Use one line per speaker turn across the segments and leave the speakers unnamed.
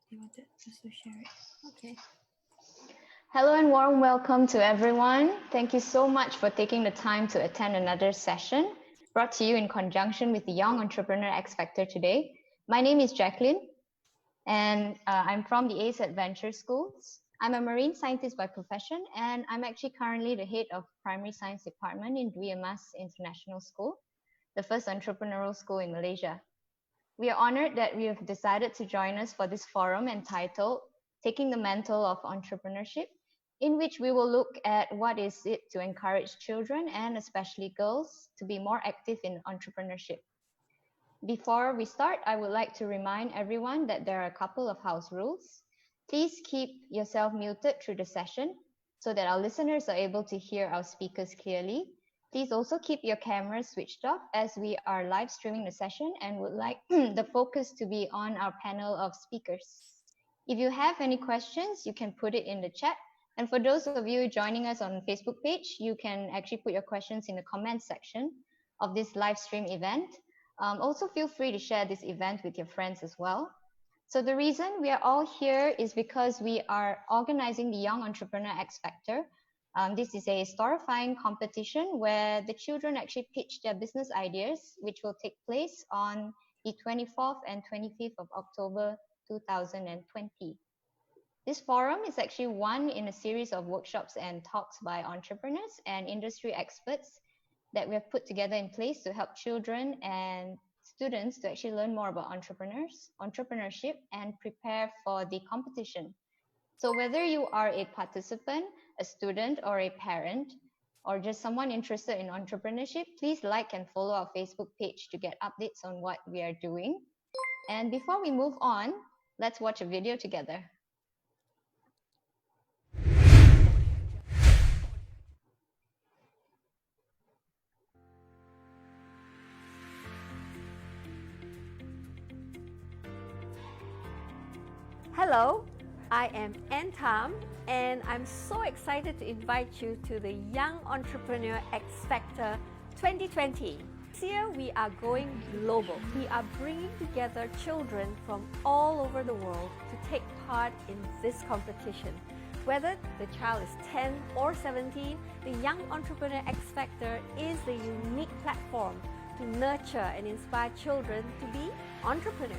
You wanted just to share it. Okay.
Hello and warm welcome to everyone. Thank you so much for taking the time to attend another session brought to you in conjunction with the Young Entrepreneur X Factor today. My name is Jacqueline and I'm from the ACE Adventure Schools. I'm a marine scientist by profession and I'm actually currently the head of primary science department in Dwi Emas International School, the first entrepreneurial school in Malaysia. We are honored that you have decided to join us for this forum entitled Taking the Mantle of Entrepreneurship, in which we will look at what is it to encourage children and especially girls to be more active in entrepreneurship. Before we start, I would like to remind everyone that there are a couple of house rules. Please keep yourself muted through the session so that our listeners are able to hear our speakers clearly. Please also keep your cameras switched off as we are live streaming the session and would like the focus to be on our panel of speakers. If you have any questions, you can put it in the chat. And for those of you joining us on Facebook page, you can actually put your questions in the comments section of this live stream event. Also feel free to share this event with your friends as well. So the reason we are all here is because we are organizing the Young Entrepreneur X Factor. This is a storifying competition where the children actually pitch their business ideas, which will take place on the 24th and 25th of October 2020. This forum is actually one in a series of workshops and talks by entrepreneurs and industry experts that we have put together in place to help children and students to actually learn more about entrepreneurship, and prepare for the competition. So whether you are a participant, a student, or a parent, or just someone interested in entrepreneurship, please like and follow our Facebook page to get updates on what we are doing. And before we move on, let's watch a video together.
Hello, I am Antam, and I'm so excited to invite you to the Young Entrepreneur X Factor 2020. This year, we are going global. We are bringing together children from all over the world to take part in this competition. Whether the child is 10 or 17, the Young Entrepreneur X Factor is the unique platform to nurture and inspire children to be entrepreneurs.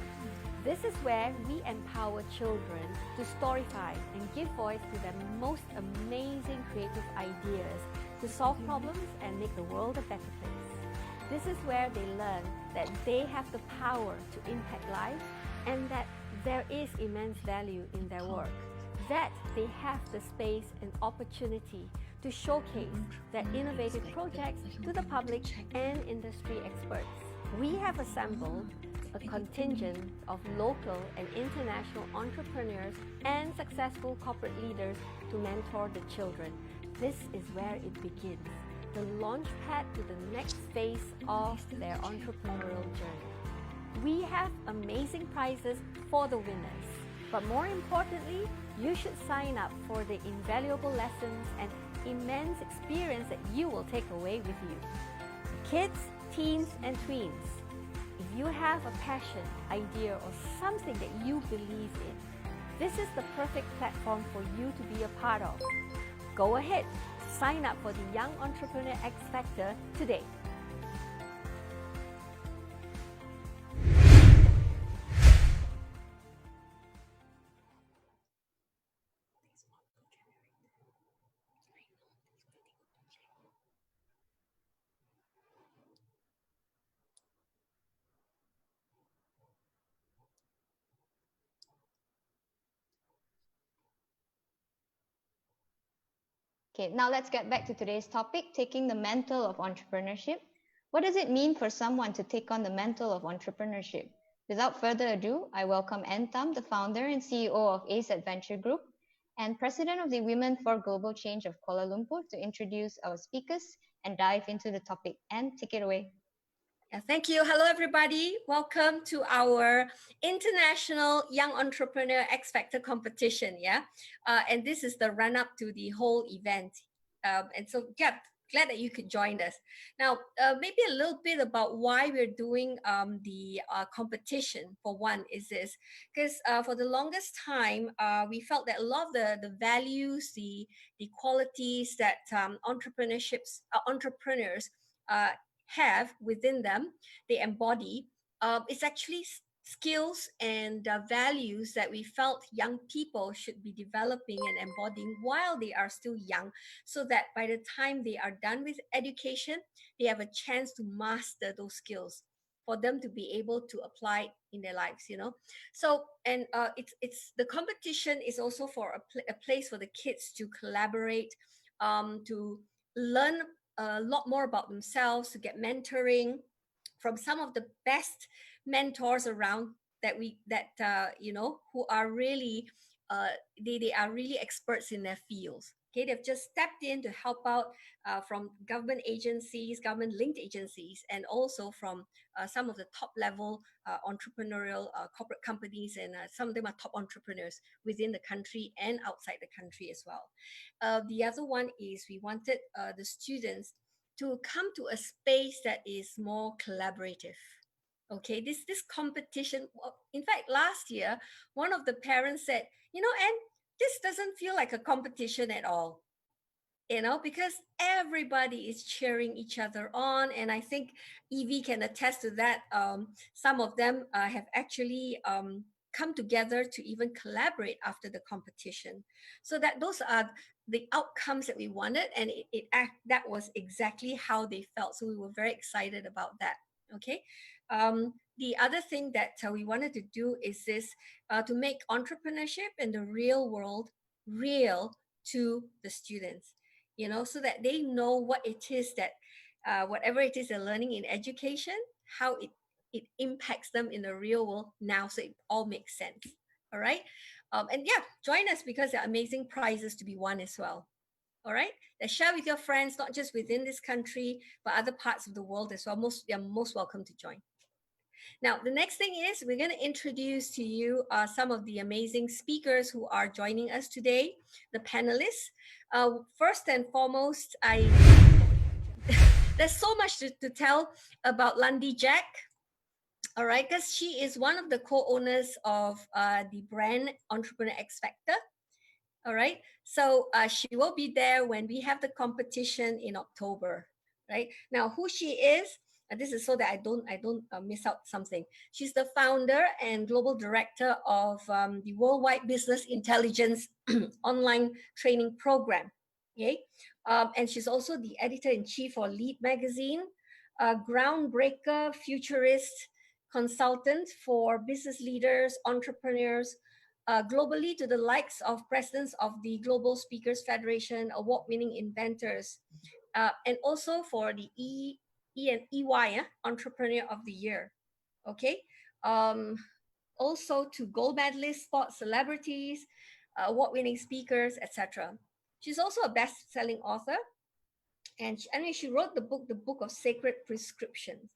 This is where we empower children to storify and give voice to their most amazing creative ideas to solve problems and make the world a better place. This is where they learn that they have the power to impact lives and that there is immense value in their work, that they have the space and opportunity to showcase their innovative projects to the public and industry experts. We have assembled a contingent of local and international entrepreneurs and successful corporate leaders to mentor the children. This is where it begins, the launch pad to the next phase of their entrepreneurial journey. We have amazing prizes for the winners, but more importantly, you should sign up for the invaluable lessons and immense experience that you will take away with you. Kids, teens, and tweens, if you have a passion, idea, or something that you believe in, this is the perfect platform for you to be a part of. Go ahead, sign up for the Young Entrepreneur X Factor today.
Okay, now let's get back to today's topic, taking the mantle of entrepreneurship. What does it mean for someone to take on the mantle of entrepreneurship? Without further ado, I welcome Antam, the founder and CEO of ACE Adventure Group and president of the Women for Global Change of Kuala Lumpur, to introduce our speakers and dive into the topic. And take it away.
Thank you. Hello, everybody. Welcome to our International Young Entrepreneur X Factor competition. And this is the run up to the whole event. And so, yeah, glad that you could join us. Now, maybe a little bit about why we're doing the competition. For one, is this because for the longest time, we felt that a lot of the values, the qualities that entrepreneurs have within them, they embody, it's actually skills and values that we felt young people should be developing and embodying while they are still young, so that by the time they are done with education, they have a chance to master those skills for them to be able to apply in their lives, so and it's the competition is also for a place for the kids to collaborate, to learn a lot more about themselves, to get mentoring from some of the best mentors around, who are really they are really experts in their fields. Okay, they've just stepped in to help out from government agencies, government linked agencies, and also from some of the top level entrepreneurial corporate companies, and some of them are top entrepreneurs within the country and outside the country as well. The other one is we wanted the students to come to a space that is more collaborative. Okay, this competition, in fact, last year, one of the parents said, and this doesn't feel like a competition at all, because everybody is cheering each other on. And I think Evie can attest to that. Some of them have actually come together to even collaborate after the competition, so that those are the outcomes that we wanted, and that was exactly how they felt. So we were very excited about that. Okay. The other thing that we wanted to do is this, to make entrepreneurship in the real world real to the students, so that they know what it is that whatever it is they're learning in education, how it impacts them in the real world now, so it all makes sense. All right. And yeah, join us, because there are amazing prizes to be won as well. All right. Then share with your friends, not just within this country, but other parts of the world as well. You're most welcome to join. Now, the next thing is we're going to introduce to you some of the amazing speakers who are joining us today, the panelists. First and foremost, there's so much to tell about Lundy Jack. All right, because she is one of the co-owners of the brand Entrepreneur X Factor. All right, so she will be there when we have the competition in October. Right now, who she is, this is so that I don't miss out something. She's the founder and global director of the Worldwide Business Intelligence online training program. Okay, and she's also the editor in chief for Lead Magazine, a groundbreaker futurist consultant for business leaders, entrepreneurs, globally to the likes of presidents of the Global Speakers Federation, award-winning inventors, and also for the EY Entrepreneur of the Year. Okay, also to gold medalist sports celebrities, award-winning speakers, etc. She's also a best-selling author, and she wrote the book of Sacred Prescriptions.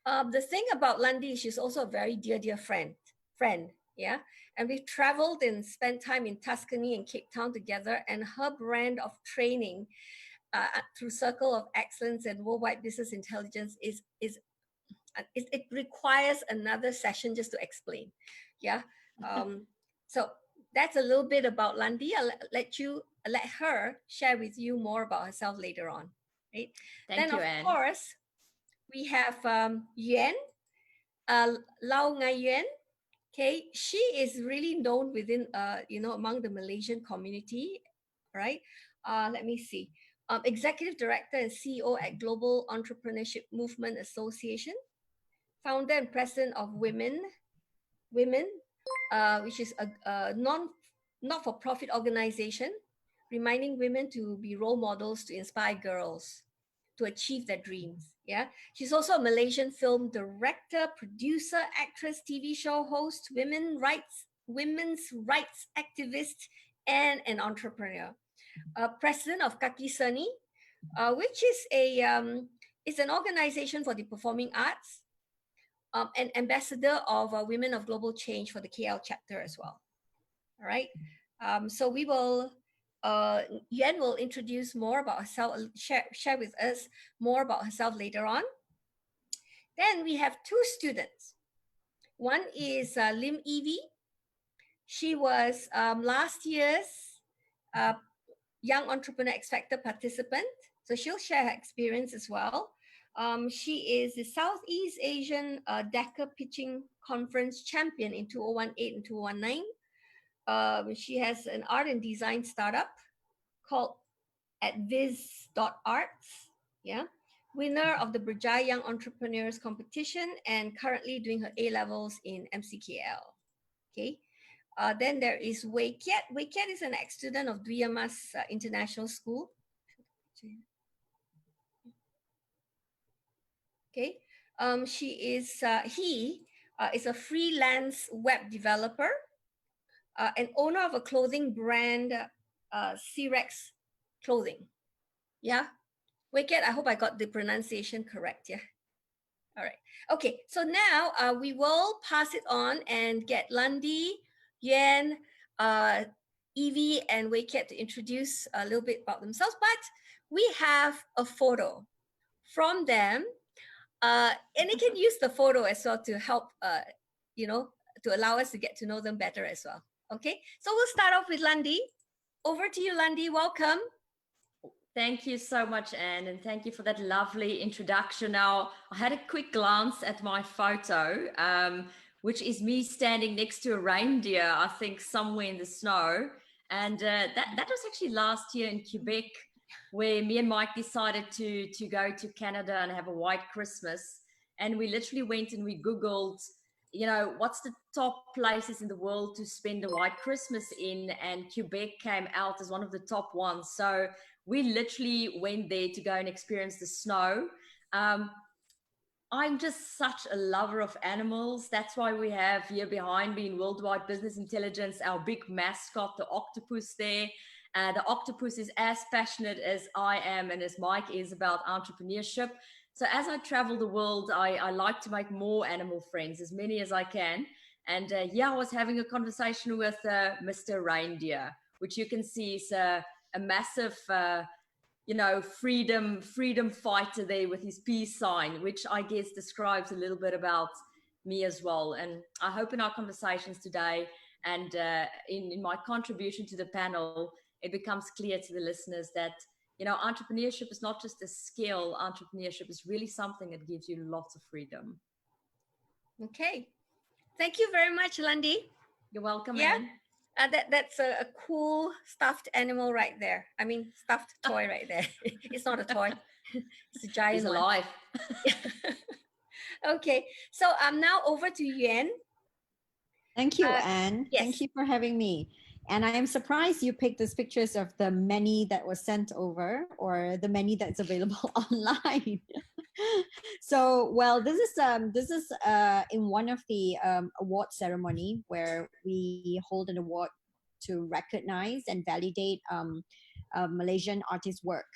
The thing about Lundy is she's also a very dear friend. Yeah. And we've traveled and spent time in Tuscany and Cape Town together, and her brand of training through Circle of Excellence and Worldwide Business Intelligence it requires another session just to explain. Yeah. So that's a little bit about Lundy. I'll let her share with you more about herself later on. Right.
Thank you,
Of
Anne.
course, we have Yuan, Lau Ngai Yuan. Okay, she is really known within, among the Malaysian community, right? Let me see. Executive Director and CEO at Global Entrepreneurship Movement Association, founder and president of Women, which is a not-for-profit organization, reminding women to be role models to inspire girls to achieve their dreams. Yeah, she's also a Malaysian film director, producer, actress, TV show host, women's rights activist, and an entrepreneur. President of Kaki Seni, which is an organization for the performing arts, and ambassador of Women of Global Change for the KL chapter as well. All right. So we will, Yuan will introduce more about herself, share with us more about herself later on. Then we have two students. One is Lim Evie. She was last year's Young Entrepreneur X Factor participant. So she'll share her experience as well. She is the Southeast Asian DECA Pitching Conference champion in 2018 and 2019. She has an art and design startup called adviz.arts. Yeah. Winner of the Berjaya Young Entrepreneurs Competition and currently doing her A-levels in MCKL. Okay. Then there is Wei Kiat. Wei Kiat is an ex-student of Dwi Mas International School. Okay. He is a freelance web developer and owner of a clothing brand, C-Rex Clothing. Yeah. Wicked, I hope I got the pronunciation correct. Yeah. All right. Okay. So now we will pass it on and get Lundy, Yuan, Evie, and Wicked to introduce a little bit about themselves. But we have a photo from them. And you can use the photo as well to help, to allow us to get to know them better as well. Okay. So we'll start off with Lundy. Over to you, Lundy. Welcome.
Thank you so much, Anne, and thank you for that lovely introduction. Now, I had a quick glance at my photo, which is me standing next to a reindeer, I think somewhere in the snow. And that was actually last year in Quebec, where me and Mike decided to go to Canada and have a white Christmas. And we literally went and we Googled, what's the top places in the world to spend a white Christmas in? And Quebec came out as one of the top ones. So we literally went there to go and experience the snow. I'm just such a lover of animals. That's why we have here behind me in Worldwide Business Intelligence, our big mascot, the octopus there. The octopus is as passionate as I am and as Mike is about entrepreneurship. So as I travel the world, I like to make more animal friends, as many as I can. And yeah, I was having a conversation with Mr. Reindeer, which you can see is a massive, freedom fighter there with his peace sign, which I guess describes a little bit about me as well. And I hope in our conversations today and in my contribution to the panel, it becomes clear to the listeners that entrepreneurship is not just a skill. Entrepreneurship is really something that gives you lots of freedom.
Okay. Thank you very much, Lundy.
You're welcome,
Yeah.
Anne.
That's a cool stuffed animal right there. I mean, stuffed toy right there. It's not a toy. It's a giant
He's
one.
alive.
Okay. So I'm now over to Yuan.
Thank you, Anne.
Yes.
Thank you for having me. And I am surprised you picked these pictures of the many that was sent over or the many that's available online. So, well, this is in one of the award ceremony where we hold an award to recognize and validate Malaysian artists' work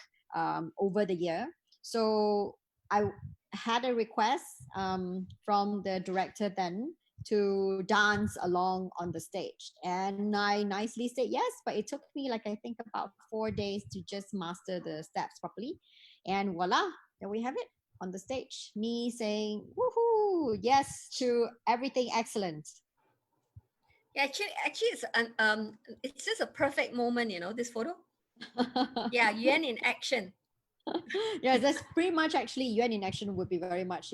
over the year. So I had a request from the director then to dance along on the stage, and I nicely said yes, but it took me I think about 4 days to just master the steps properly, and voila, there we have it on the stage, me saying woohoo, yes to everything excellent.
Yeah, actually it's just a perfect moment, this photo. Yeah, Yuan in action.
Yeah, that's pretty much actually Yuan in action would be very much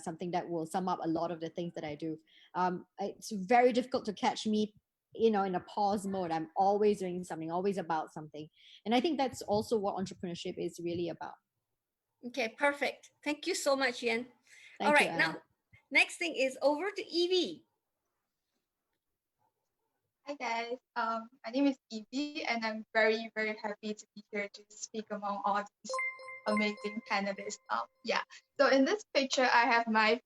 something that will sum up a lot of the things that I do. It's very difficult to catch me in a pause mode. I'm always doing something, always about something, and I think that's also what entrepreneurship is really about.
Okay, perfect. Thank you so much, Yuan.
Thank
All right,
you,
now next thing is over to Evie.
Hi guys, my name is Evie and I'm very, very happy to be here to speak among all these amazing panelists. So in this picture, I have my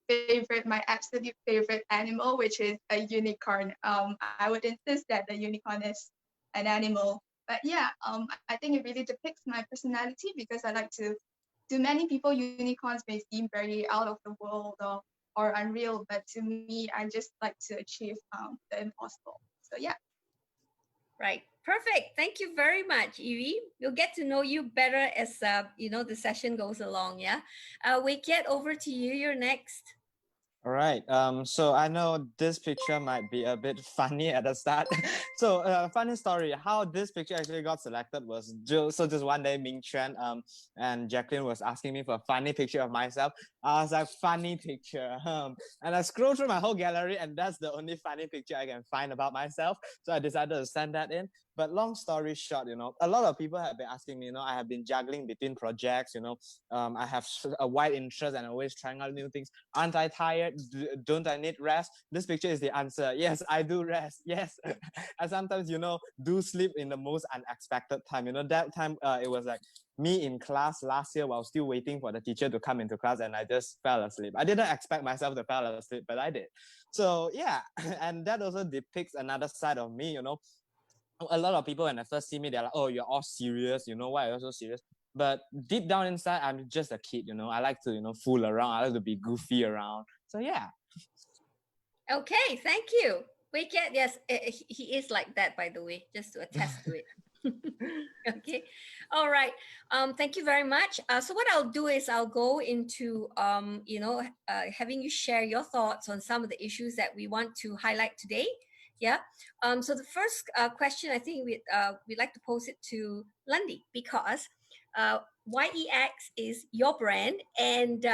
absolute favorite animal, which is a unicorn. I would insist that the unicorn is an animal. But yeah, I think it really depicts my personality because to many people, unicorns may seem very out of the world or unreal, but to me, I just like to achieve the impossible. So yeah.
Right. Perfect. Thank you very much, Evie. We'll get to know you better as the session goes along. Yeah. We get over to you. You're next.
All right. So I know this picture might be a bit funny at the start. So funny story, how this picture actually got selected was just one day Ming Chuan and Jacqueline was asking me for a funny picture of myself. I was like, funny picture. And I scrolled through my whole gallery and that's the only funny picture I can find about myself. So I decided to send that in. But long story short, a lot of people have been asking me, I have been juggling between projects, I have a wide interest and always trying out new things. Aren't I tired? Don't I need rest? This picture is the answer. Yes, I do rest. Yes. I sometimes, do sleep in the most unexpected time. That time it was like me in class last year while still waiting for the teacher to come into class and I just fell asleep. I didn't expect myself to fall asleep, but I did. So yeah, and that also depicts another side of me, A lot of people when they first see me, they're like, oh, you're all serious, why are you so serious? But deep down inside, I'm just a kid, I like to, fool around. I like to be goofy around. So yeah.
Okay, thank you. Yes, he is like that, by the way, just to attest to it. Okay, all right. Thank you very much. So what I'll do is I'll go into having you share your thoughts on some of the issues that we want to highlight today. Yeah. So the first question, I think we'd like to pose it to Lundy because YEX is your brand, and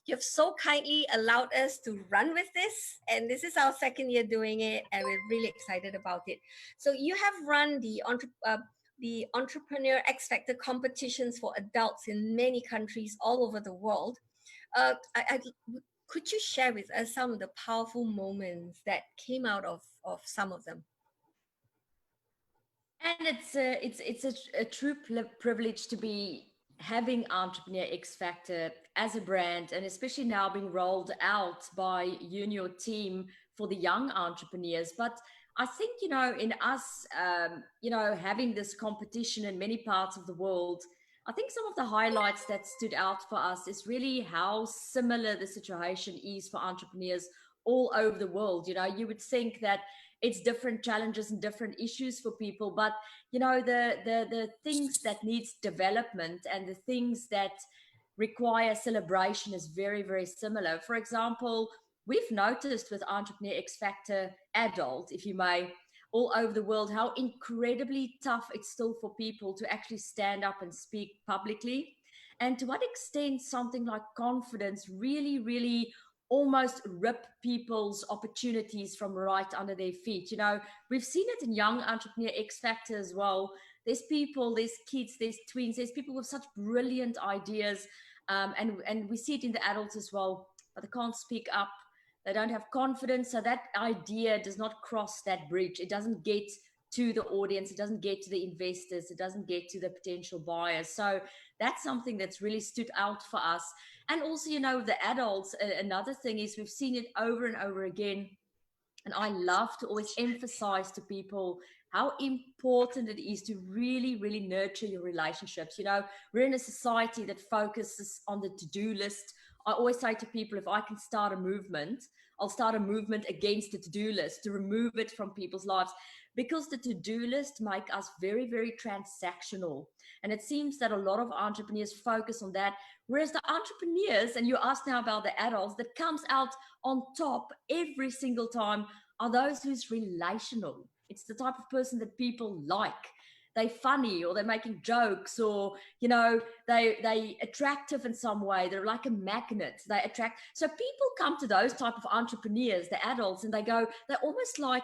you've so kindly allowed us to run with this. And this is our second year doing it, and we're really excited about it. So you have run the Entrepreneur X Factor competitions for adults in many countries all over the world. Could you share with us some of the powerful moments that came out of some of them?
And it's a true privilege to be having Entrepreneur X Factor as a brand, and especially now being rolled out by you and your team for the young entrepreneurs. But I think, in us, having this competition in many parts of the world, I think some of the highlights that stood out for us is really how similar the situation is for entrepreneurs all over the world. You know, you would think that it's different challenges and different issues for people, but you know, the things that needs development and the things that require celebration is very, very similar. For example, we've noticed with Entrepreneur X Factor Adult, if you may, all over the world, how incredibly tough it's still for people to actually stand up and speak publicly. And to what extent something like confidence really, really almost rip people's opportunities from right under their feet. You know, we've seen it in Young Entrepreneur X Factor as well. There's people, there's kids, there's tweens, there's people with such brilliant ideas. And we see it in the adults as well, but they can't speak up, they don't have confidence, so that idea does not cross that bridge. It doesn't get to the audience, it doesn't get to the investors, it doesn't get to the potential buyers. So that's something that's really stood out for us. And also, you know, the adults, another thing is we've seen it over and over again, and I love to always emphasize to people how important it is to really, really nurture your relationships. You know, we're in a society that focuses on the to-do list. I always say to people, if I can start a movement, I'll start a movement against the to-do list to remove it from people's lives, because the to-do list make us very, very transactional. And it seems that a lot of entrepreneurs focus on that, whereas the entrepreneurs, and you asked now about the adults, that comes out on top every single time are those who's relational. It's the type of person that people like. They're funny, or they're making jokes, or you know, they attractive in some way. They're like a magnet. They attract. So people come to those type of entrepreneurs, the adults, and they go, they're almost like,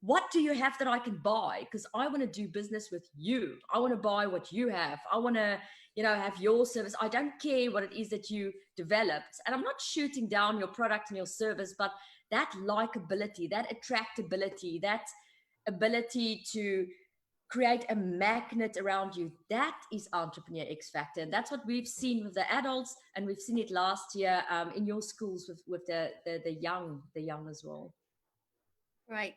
what do you have that I can buy? Because I want to do business with you. I want to buy what you have. I want to, you know, have your service. I don't care what it is that you developed. And I'm not shooting down your product and your service, but that likability, that attractability, that ability to create a magnet around you, that is Entrepreneur X Factor. And that's what we've seen with the adults, and we've seen it last year in your schools with the young as well.
Right.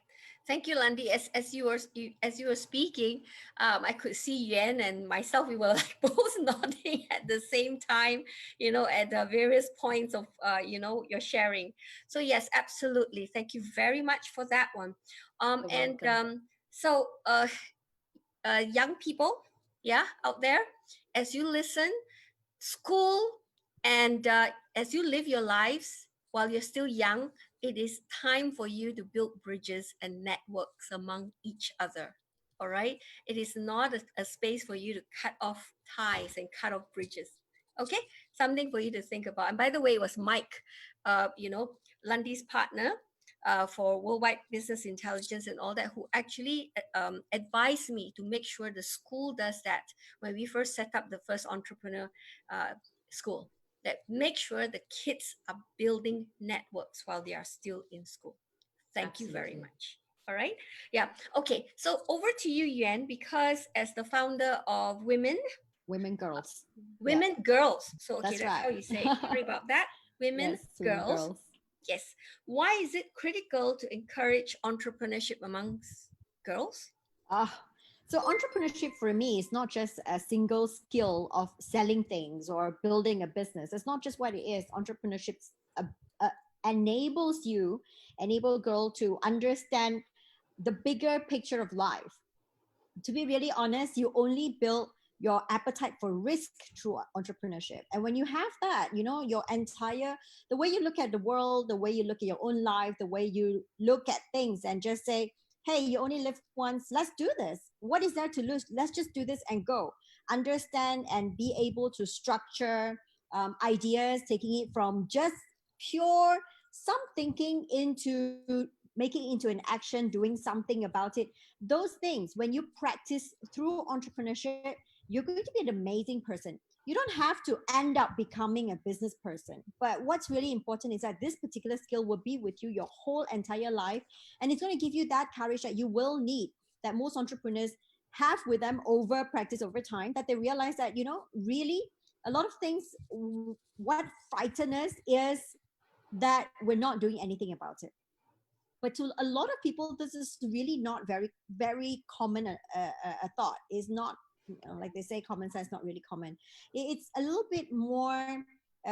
Thank you, Landy. As you were speaking, I could see Yuan and myself. We were like both nodding at the same time, you know, at the various points of you know, your sharing. So yes, absolutely. Thank you very much for that one.
You're welcome.
So young people, yeah, out there, as you listen, school, and as you live your lives while you're still young, it is time for you to build bridges and networks among each other. All right. It is not a space for you to cut off ties and cut off bridges. Okay. Something for you to think about. And by the way, it was Mike, you know, Lundy's partner, for worldwide business intelligence and all that, who actually advised me to make sure the school does that when we first set up the first entrepreneur school, that make sure the kids are building networks while they are still in school. Thank you very much. All right. Yeah. Okay. So over to you, Yuan, because as the founder of Women
Girls.
Girls. So okay,
That's
that's how
right.
you say it. Sorry about that. Women
Yes, Women
Girls. Yes. Why is it critical to encourage entrepreneurship amongst girls?
So entrepreneurship for me is not just a single skill of selling things or building a business. It's not just what it is. Entrepreneurship enable girl to understand the bigger picture of life. To be really honest, you only build your appetite for risk through entrepreneurship. And when you have that, you know, the way you look at the world, the way you look at your own life, the way you look at things, and just say, hey, you only live once, let's do this. What is there to lose? Let's just do this and go. Understand and be able to structure ideas, taking it from just pure some thinking into making it into an action, doing something about it. Those things, when you practice through entrepreneurship, you're going to be an amazing person. You don't have to end up becoming a business person. But what's really important is that this particular skill will be with you your whole entire life. And it's going to give you that courage that you will need, that most entrepreneurs have with them over practice, over time, that they realize that, you know, really a lot of things, what frightens us is that we're not doing anything about it. But to a lot of people, this is really not very, very common a thought. Is not like they say, common sense not really common. It's a little bit more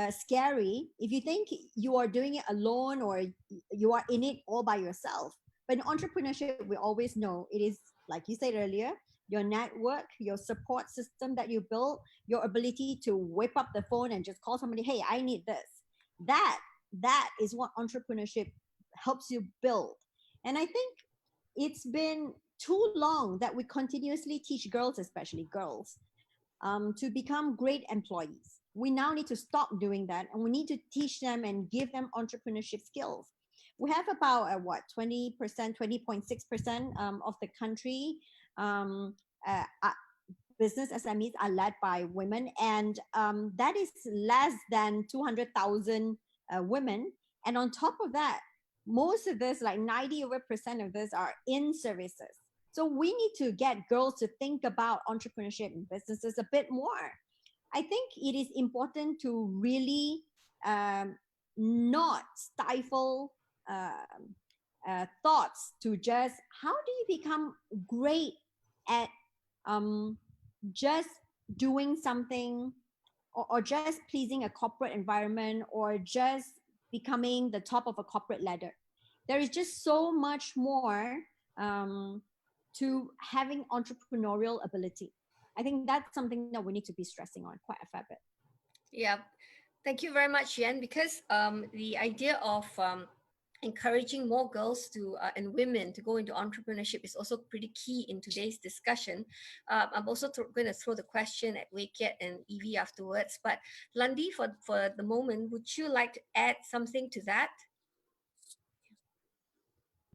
scary if you think you are doing it alone or you are in it all by yourself. But in entrepreneurship, we always know it is, like you said earlier, your network, your support system that you build, your ability to whip up the phone and just call somebody, hey, I need this. That is what entrepreneurship helps you build. And I think it's been too long that we continuously teach girls, especially girls, to become great employees. We now need to stop doing that, and we need to teach them and give them entrepreneurship skills. We have about 20%, 20.6% of the country business SMEs are led by women, and that is less than 200,000 women. And on top of that, most of this, like 90% of this, are in services. So we need to get girls to think about entrepreneurship and businesses a bit more. I think it is important to really not stifle thoughts to just how do you become great at just doing something, or just pleasing a corporate environment, or just becoming the top of a corporate ladder. There is just so much more to having entrepreneurial ability. I think that's something that we need to be stressing on quite a fair bit.
Yeah, thank you very much, Yan, because the idea of encouraging more girls to and women to go into entrepreneurship is also pretty key in today's discussion. I'm also going to throw the question at Wei Kiat and Evie afterwards. But Lundy, for the moment, would you like to add something to that?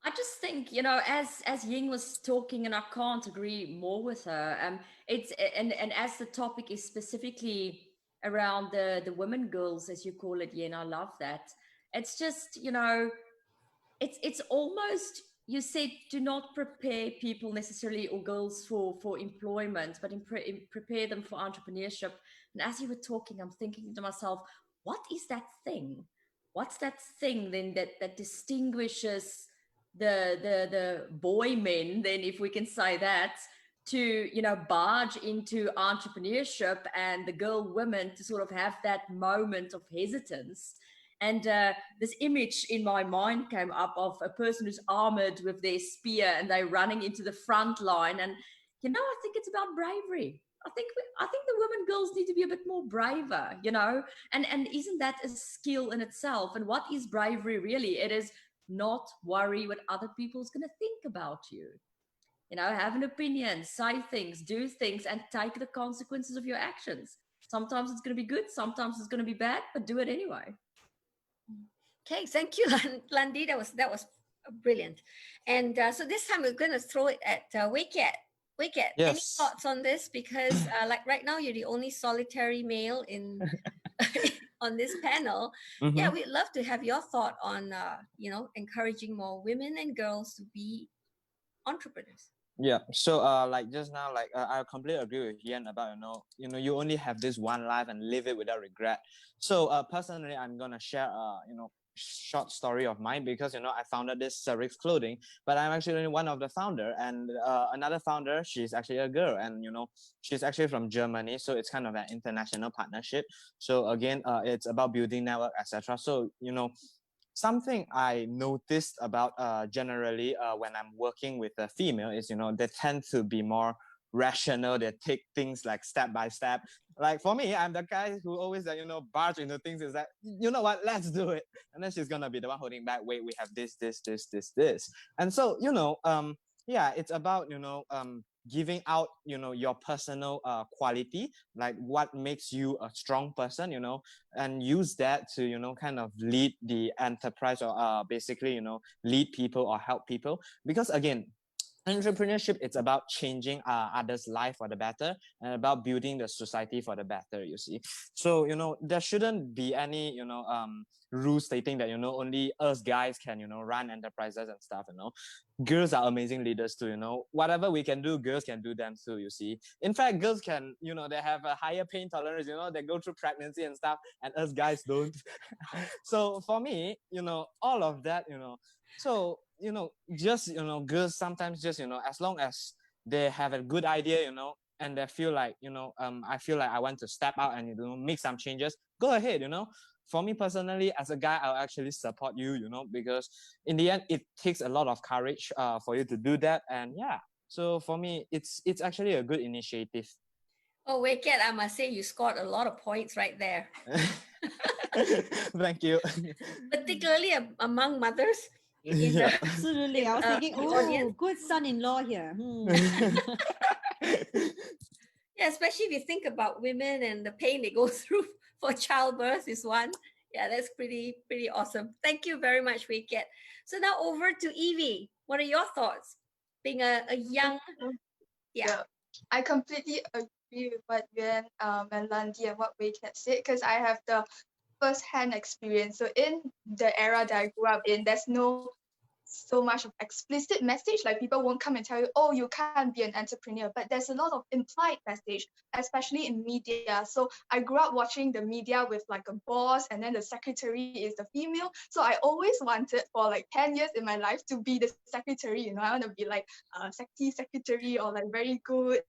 I just think, as Ying was talking, and I can't agree more with her. It's and as the topic is specifically around the women girls, as you call it, Ying, I love that. It's just, it's almost, you said, do not prepare people necessarily, or girls, for employment, but prepare them for entrepreneurship. And as you were talking, I'm thinking to myself, what is that thing? What's that thing then that distinguishes the boy men, then, if we can say that, to barge into entrepreneurship, and the girl women to sort of have that moment of hesitance? And this image in my mind came up of a person who's armored with their spear, and they're running into the front line. And I think it's about bravery. I think the women girls need to be a bit more braver, and isn't that a skill in itself? And what is bravery really? It is not worry what other people's going to think about you. Have an opinion, say things, do things, and take the consequences of your actions. Sometimes it's going to be good, sometimes it's going to be bad, but do it anyway.
Okay, thank you, Landy. That was brilliant. And so this time we're going to throw it at Wei Kiat. Wei Kiat,
Yes.
any thoughts on this? Because like right now, you're the only solitary male in on this panel.
Mm-hmm.
Yeah, we'd love to have your thought on encouraging more women and girls to be entrepreneurs.
Yeah. So like just now, like I completely agree with Ian about you only have this one life and live it without regret. So personally, I'm gonna share short story of mine, because I founded this Cerix Clothing, but I'm actually only one of the founder, and another founder, she's actually a girl, and she's actually from Germany, so it's kind of an international partnership. So again, it's about building network, etc. So something I noticed about generally when I'm working with a female is they tend to be more rational. They take things like step by step. Like for me, I'm the guy who always barge into things. Is that what? Let's do it. And then she's gonna be the one holding back. Wait, we have this. And so yeah, it's about giving out your personal quality, like what makes you a strong person, and use that to kind of lead the enterprise, or basically lead people or help people. Because again, entrepreneurship, it's about changing others' life for the better, and about building the society for the better, you see. So there shouldn't be any rules stating that only us guys can run enterprises and stuff. Girls are amazing leaders too. Whatever we can do, girls can do them too, you see. In fact, girls can they have a higher pain tolerance. They go through pregnancy and stuff, and us guys don't. So for me, all of that, so just girls sometimes just as long as they have a good idea, and they feel like, I feel like I want to step out and, make some changes, go ahead. For me personally, as a guy, I'll actually support you, because in the end, it takes a lot of courage for you to do that. And yeah, so for me, it's actually a good initiative.
Oh, Wei Kiat, I must say you scored a lot of points right there.
Thank you.
Particularly among mothers in
Yeah.
Absolutely. I was thinking,
the
oh,
audience.
good son-in-law here.
Yeah, especially if you think about women and the pain they go through for childbirth is one. Yeah, that's pretty awesome. Thank you very much, Wei Kiat. So now over to Evie. What are your thoughts? Being a young,
Yeah, I completely agree with what Yuan and Landi and what Wei Cat said, because I have the first-hand experience. So in the era that I grew up in, there's no so much of explicit message, like people won't come and tell you, oh, you can't be an entrepreneur, but there's a lot of implied message, especially in media. So I grew up watching the media with like a boss, and then the secretary is the female. So I always wanted for like 10 years in my life to be the secretary. I want to be like a sexy secretary, or like very good.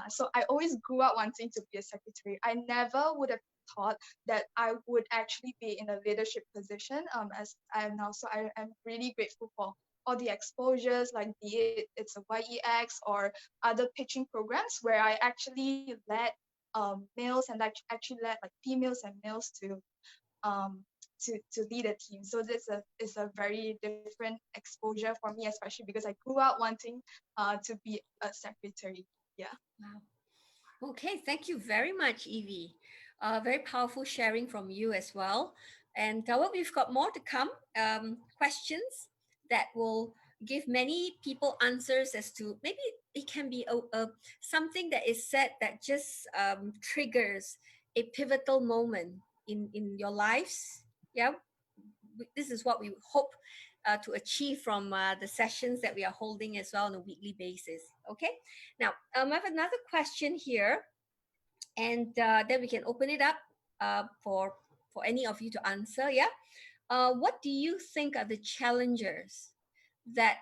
So I always grew up wanting to be a secretary. I never would have thought that I would actually be in a leadership position as I am now. So I am really grateful for all the exposures, like be it it's a YEX or other pitching programs where I actually led males, and actually led like females and males um to lead a team. So this is a very different exposure for me, especially because I grew up wanting to be a secretary. Yeah.
Wow. Okay, thank you very much, Evie. Very powerful sharing from you as well. And well, we've got more to come. Questions that will give many people answers as to maybe it can be something that is said that just triggers a pivotal moment in your lives. Yeah, this is what we hope to achieve from the sessions that we are holding as well on a weekly basis. Okay. Now, I have another question here, and then we can open it up for any of you to answer. Yeah. What do you think are the challenges that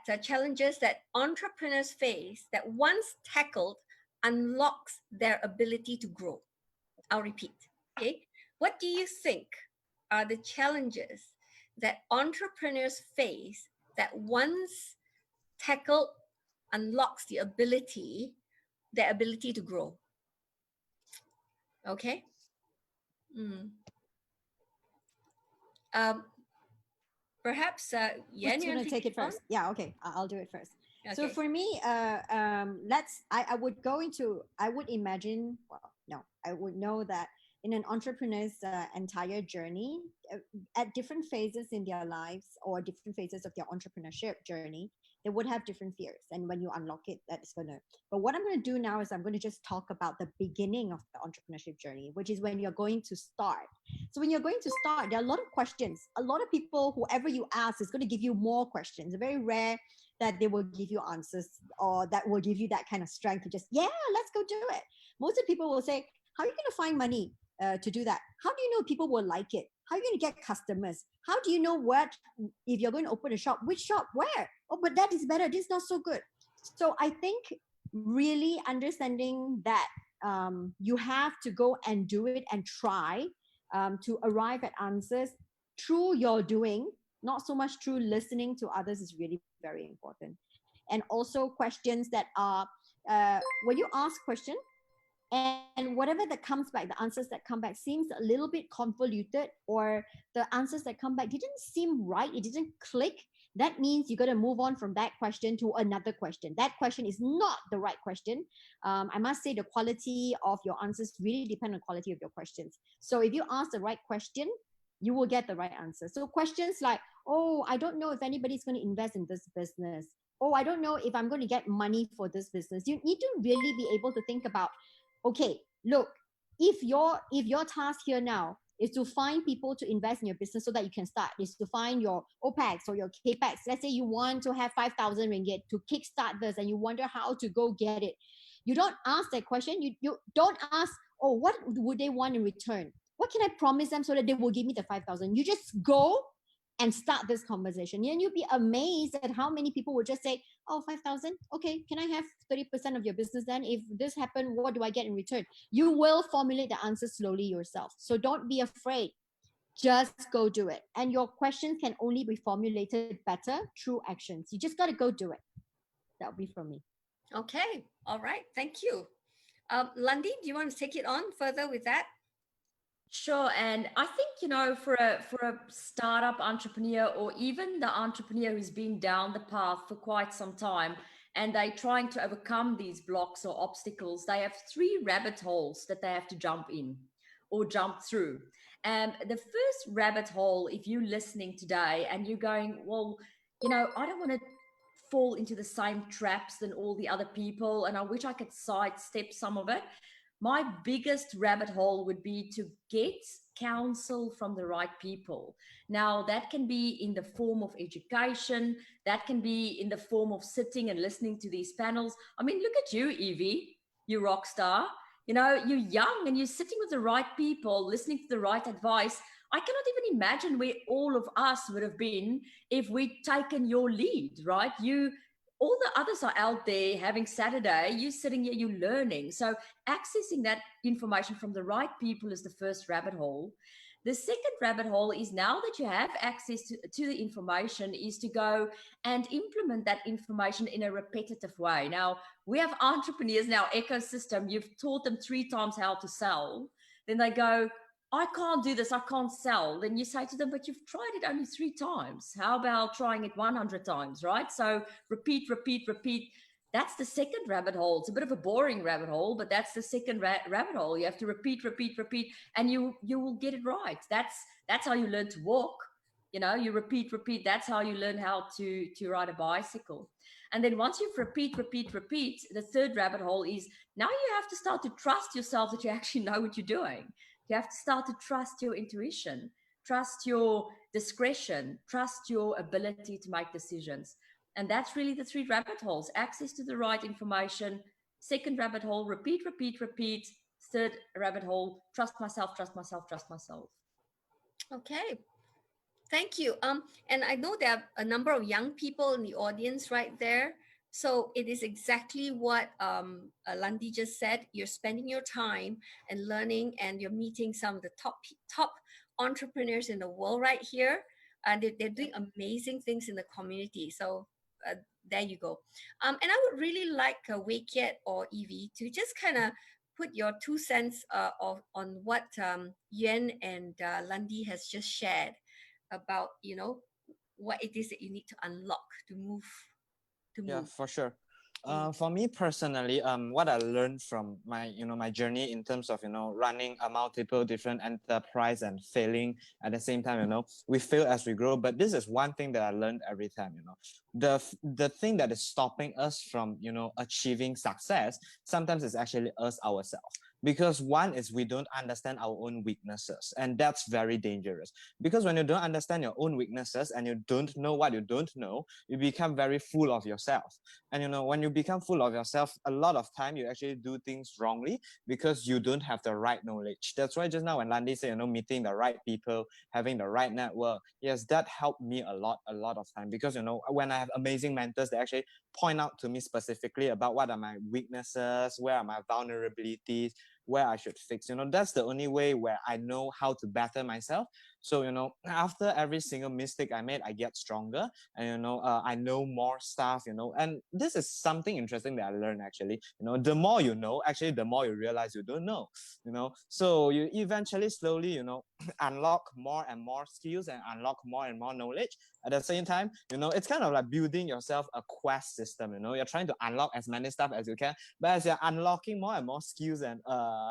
entrepreneurs face that once tackled unlocks their ability to grow? I'll repeat. Okay. What do you think are the challenges that entrepreneurs face that once tackled unlocks their ability to grow? Okay. Um, Perhaps Yan,
Who's
you want
gonna
to
take
take
it
it on?
first? Yeah, okay, I'll do it first. So
Okay.
for me, I would imagine, well, no, I would know that in an entrepreneur's entire journey, at different phases in their lives or different phases of their entrepreneurship journey, they would have different fears. And when you unlock it, that's gonna. But what I'm gonna do now is I'm gonna just talk about the beginning of the entrepreneurship journey, which is when you're going to start. So when you're going to start, there are a lot of questions. A lot of people, whoever you ask, is going to give you more questions. It's very rare that they will give you answers or that will give you that kind of strength to just, yeah, let's go do it. Most of the people will say, how are you going to find money to do that? How do you know people will like it? How are you going to get customers? How do you know what, if you're going to open a shop, which shop, where? Oh, but that is better. This is not so good. So I think really understanding that you have to go and do it and try to arrive at answers through your doing, not so much through listening to others, is really very important. And also questions that are, when you ask question and whatever that comes back, the answers that come back seems a little bit convoluted, or the answers that come back didn't seem right, it didn't click, that means you got to move on from that question to another question. That question is not the right question. I must say the quality of your answers really depend on the quality of your questions. So if you ask the right question, you will get the right answer. So questions like, oh, I don't know if anybody's going to invest in this business. Oh, I don't know if I'm going to get money for this business. You need to really be able to think about, okay, look, if your task here now is to find people to invest in your business so that you can start, is to find your OPEX or your CAPEX. Let's say you want to have 5,000 ringgit to kickstart this and you wonder how to go get it. You don't ask that question. You don't ask, oh, what would they want in return? What can I promise them so that they will give me the 5,000? You just go and start this conversation. And you'll be amazed at how many people would just say, oh, 5,000. Okay, can I have 30% of your business then? If this happened, what do I get in return? You will formulate the answer slowly yourself. So don't be afraid. Just go do it. And your questions can only be formulated better through actions. You just got to go do it. That'll be from me.
Okay. All right. Thank you. Lundy, do you want to take it on further with that?
Sure, and I think, for a startup entrepreneur, or even the entrepreneur who's been down the path for quite some time, and they're trying to overcome these blocks or obstacles, they have three rabbit holes that they have to jump in or jump through. And the first rabbit hole, if you're listening today and you're going, well, I don't want to fall into the same traps than all the other people, and I wish I could sidestep some of it. My biggest rabbit hole would be to get counsel from the right people. Now, that can be in the form of education, that can be in the form of sitting and listening to these panels. I mean, look at you, Evie, you rock star. You're young and you're sitting with the right people, listening to the right advice. I cannot even imagine where all of us would have been if we'd taken your lead, right? All the others are out there having Saturday, you're sitting here, you're learning. So accessing that information from the right people is the first rabbit hole. The second rabbit hole is, now that you have access to the information, is to go and implement that information in a repetitive way. Now, we have entrepreneurs in our ecosystem. You've taught them 3 times how to sell. Then they go, I can't do this, I can't sell. Then you say to them, but you've tried it only 3 times. How about trying it 100 times, right? So repeat, repeat, repeat. That's the second rabbit hole. It's a bit of a boring rabbit hole, but that's the second rabbit hole. You have to repeat, repeat, repeat, and you will get it right. That's how you learn to walk. You repeat, repeat. That's how you learn how to ride a bicycle. And then once you've repeat, the third rabbit hole is, now you have to start to trust yourself that you actually know what you're doing. You have to start to trust your intuition, trust your discretion, trust your ability to make decisions. And that's really the 3 rabbit holes: access to the right information. Second rabbit hole, repeat, repeat, repeat. Third rabbit hole, trust myself, trust myself, trust myself.
Okay. Thank you. And I know there are a number of young people in the audience right there. So it is exactly what Lundy just said. You're spending your time and learning, and you're meeting some of the top entrepreneurs in the world right here. And they're doing amazing things in the community. So there you go. And I would really like Wei Kiat or Evie to just kind of put your 2 cents on what Yuan and Lundy has just shared about what it is that you need to unlock to move.
Yeah, for sure. For me personally, what I learned from my journey in terms of running a multiple different enterprise and failing at the same time, we fail as we grow. But this is one thing that I learned every time. The thing that is stopping us from achieving success sometimes is actually us ourselves. Because one is, we don't understand our own weaknesses, and that's very dangerous. Because when you don't understand your own weaknesses and you don't know what you don't know, you become very full of yourself. And when you become full of yourself, a lot of time you actually do things wrongly because you don't have the right knowledge. That's why just now when Landy said, meeting the right people, having the right network, yes, that helped me a lot of time. Because when I have amazing mentors, they actually point out to me specifically about what are my weaknesses, where are my vulnerabilities, where I should fix. That's the only way where I know how to better myself. So after every single mistake I made, I get stronger, and I know more stuff. And this is something interesting that I learned actually. The more you know, actually, the more you realize you don't know. So you eventually slowly unlock more and more skills and unlock more and more knowledge. At the same time, it's kind of like building yourself a quest system. You're trying to unlock as many stuff as you can, but as you're unlocking more and more skills and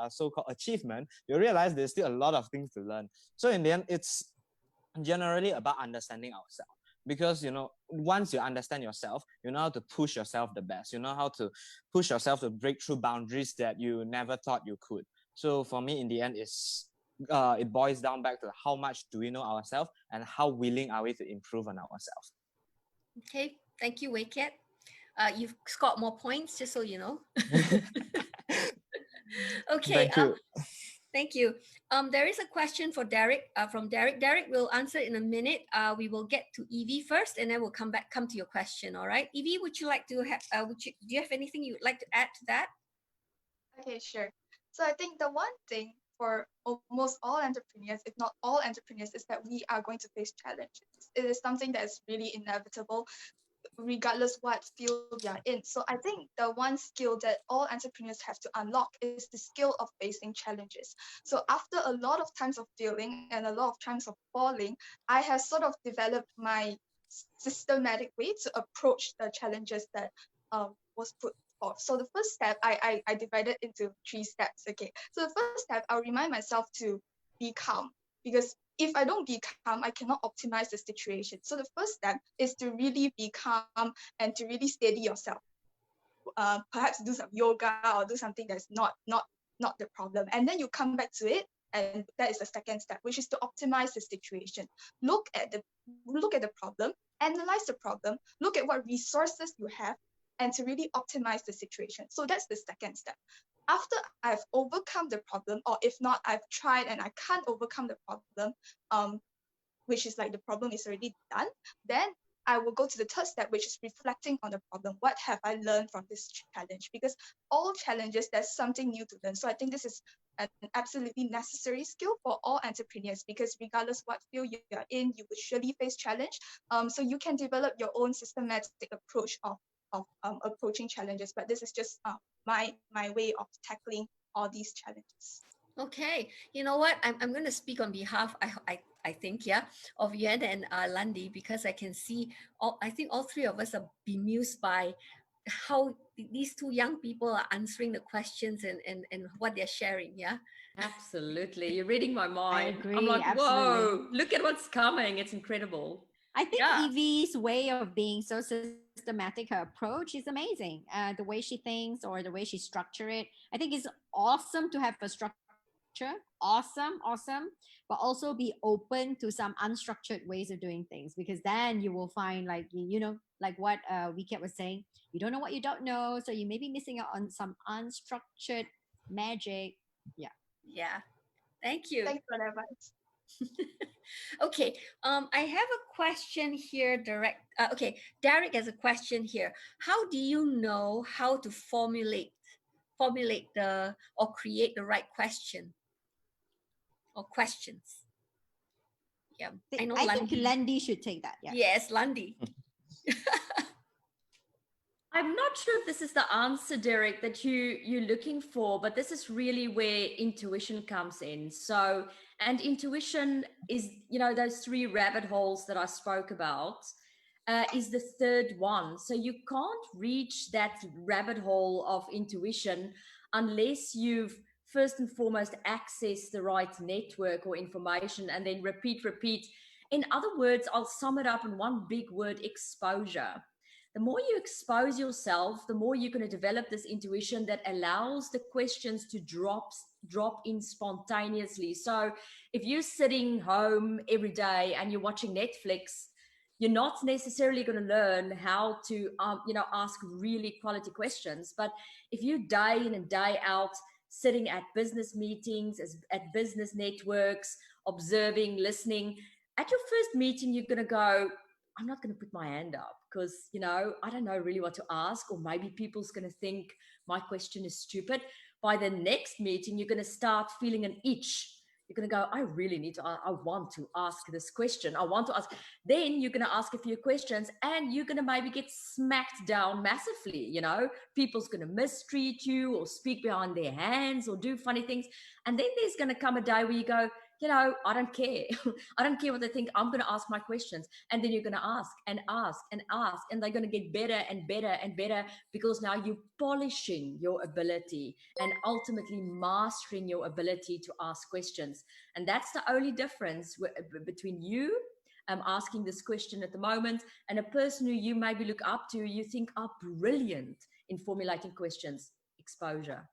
so-called achievement, you realize there's still a lot of things to learn. So in the end, it's generally about understanding ourselves. Because once you understand yourself, you know how to push yourself the best. You know how to push yourself to break through boundaries that you never thought you could. So for me, in the end, it boils down back to how much do we know ourselves and how willing are we to improve on ourselves.
Okay, thank you, Wei Kiat. You've scored more points, just so you know. Okay.
Thank you.
Thank you. There is a question for Derek from Derek. Derek will answer in a minute. We will get to Evie first, and then we'll come to your question. All right, Evie, would you like to have? Do you have anything you would like to add to that?
Okay, sure. So I think the one thing for almost all entrepreneurs, if not all entrepreneurs, is that we are going to face challenges. It is something that is really inevitable, regardless what field we are in. So I think the one skill that all entrepreneurs have to unlock is the skill of facing challenges. So after a lot of times of failing and a lot of times of falling, I have sort of developed my systematic way to approach the challenges that was put forth. So the first step, I divided into 3 steps. Okay. So the first step, I'll remind myself to be calm, because if I don't be calm, I cannot optimize the situation. So the first step is to really be calm and to really steady yourself. Perhaps do some yoga or do something that's not the problem, and then you come back to it. And that is the second step, which is to optimize the situation. Look at the problem, analyze the problem, look at what resources you have, and to really optimize the situation. So that's the second step. After I've overcome the problem, or if not, I've tried and I can't overcome the problem, um, which is like the problem is already done, then I will go to the third step, which is reflecting on the problem. What have I learned from this challenge? Because all challenges, there's something new to learn. So I think this is an absolutely necessary skill for all entrepreneurs, because regardless what field you are in, you will surely face challenge. So you can develop your own systematic approach of approaching challenges. But this is just my way of tackling all these challenges.
Okay, you know what? I'm going to speak on behalf, I think, yeah, of Yuan and Landi, because I can see I think all three of us are bemused by how these two young people are answering the questions and what they're sharing. Yeah.
Absolutely. You're reading my
I
mind. I'm
agree,
like,
absolutely.
whoa, look at what's coming. It's incredible.
I think
Yeah.
Evie's way of being so systematic, her approach is amazing. The way she thinks or the way she structure it, I think it's awesome to have a structure. Awesome. But also be open to some unstructured ways of doing things, because then you will find, like, like what Wiket was saying, you don't know what you don't know. So you may be missing out on some unstructured magic. Yeah.
Yeah. Thank you.
Thanks for the advice.
Okay, I have a question here. Okay, Derek has a question here. How do you know how to formulate the or create the right question or questions? Yeah, I know
I think
Landi.
Landy should take that. Yeah.
Yes, Landi.
I'm not sure if this is the answer, Derek, that you're looking for, but this is really where intuition comes in. So, and intuition is, those 3 rabbit holes that I spoke about, is the third one. So you can't reach that rabbit hole of intuition unless you've first and foremost accessed the right network or information, and then repeat. In other words, I'll sum it up in one big word: exposure. The more you expose yourself, the more you're going to develop this intuition that allows the questions to drop in spontaneously. So if you're sitting home every day and you're watching Netflix, you're not necessarily going to learn how to ask really quality questions. But if you day in and day out sitting at business meetings, at business networks, observing, listening, at your first meeting, you're going to go, I'm not going to put my hand up because, I don't know really what to ask, or maybe people's going to think my question is stupid. By the next meeting, you're going to start feeling an itch. You're going to go, I want to ask this question. I want to ask. Then you're going to ask a few questions and you're going to maybe get smacked down massively. People's going to mistreat you or speak behind their hands or do funny things. And then there's going to come a day where you go, I don't care. I don't care what they think. I'm going to ask my questions. And then you're going to ask and ask and ask. And they're going to get better and better and better, because now you're polishing your ability and ultimately mastering your ability to ask questions. And that's the only difference between you asking this question at the moment and a person who you maybe look up to, you think are brilliant in formulating questions. Exposure.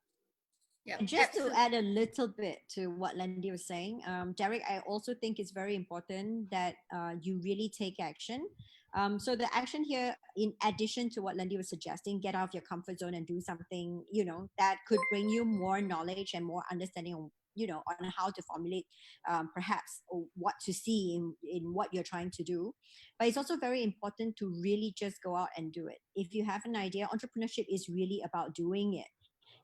Yeah,
And just to add a little bit to what Landy was saying, Derek, I also think it's very important that you really take action. So the action here, in addition to what Lindy was suggesting, get out of your comfort zone and do something, that could bring you more knowledge and more understanding on, on how to formulate perhaps what to see in what you're trying to do. But it's also very important to really just go out and do it. If you have an idea, entrepreneurship is really about doing it.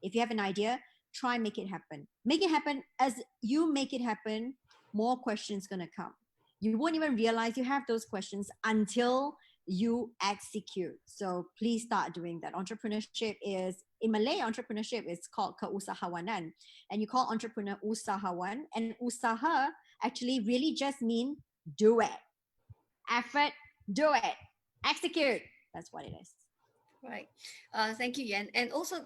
If you have an idea, try and make it happen. Make it happen. As you make it happen, more questions gonna come. You won't even realize you have those questions until you execute. So please start doing that. Entrepreneurship is, in Malay, entrepreneurship is called keusahawanan. And you call entrepreneur usahawan. And usaha actually really just mean do it. Effort, do it. Execute. That's what it is.
Right. Thank you, Yan. And also,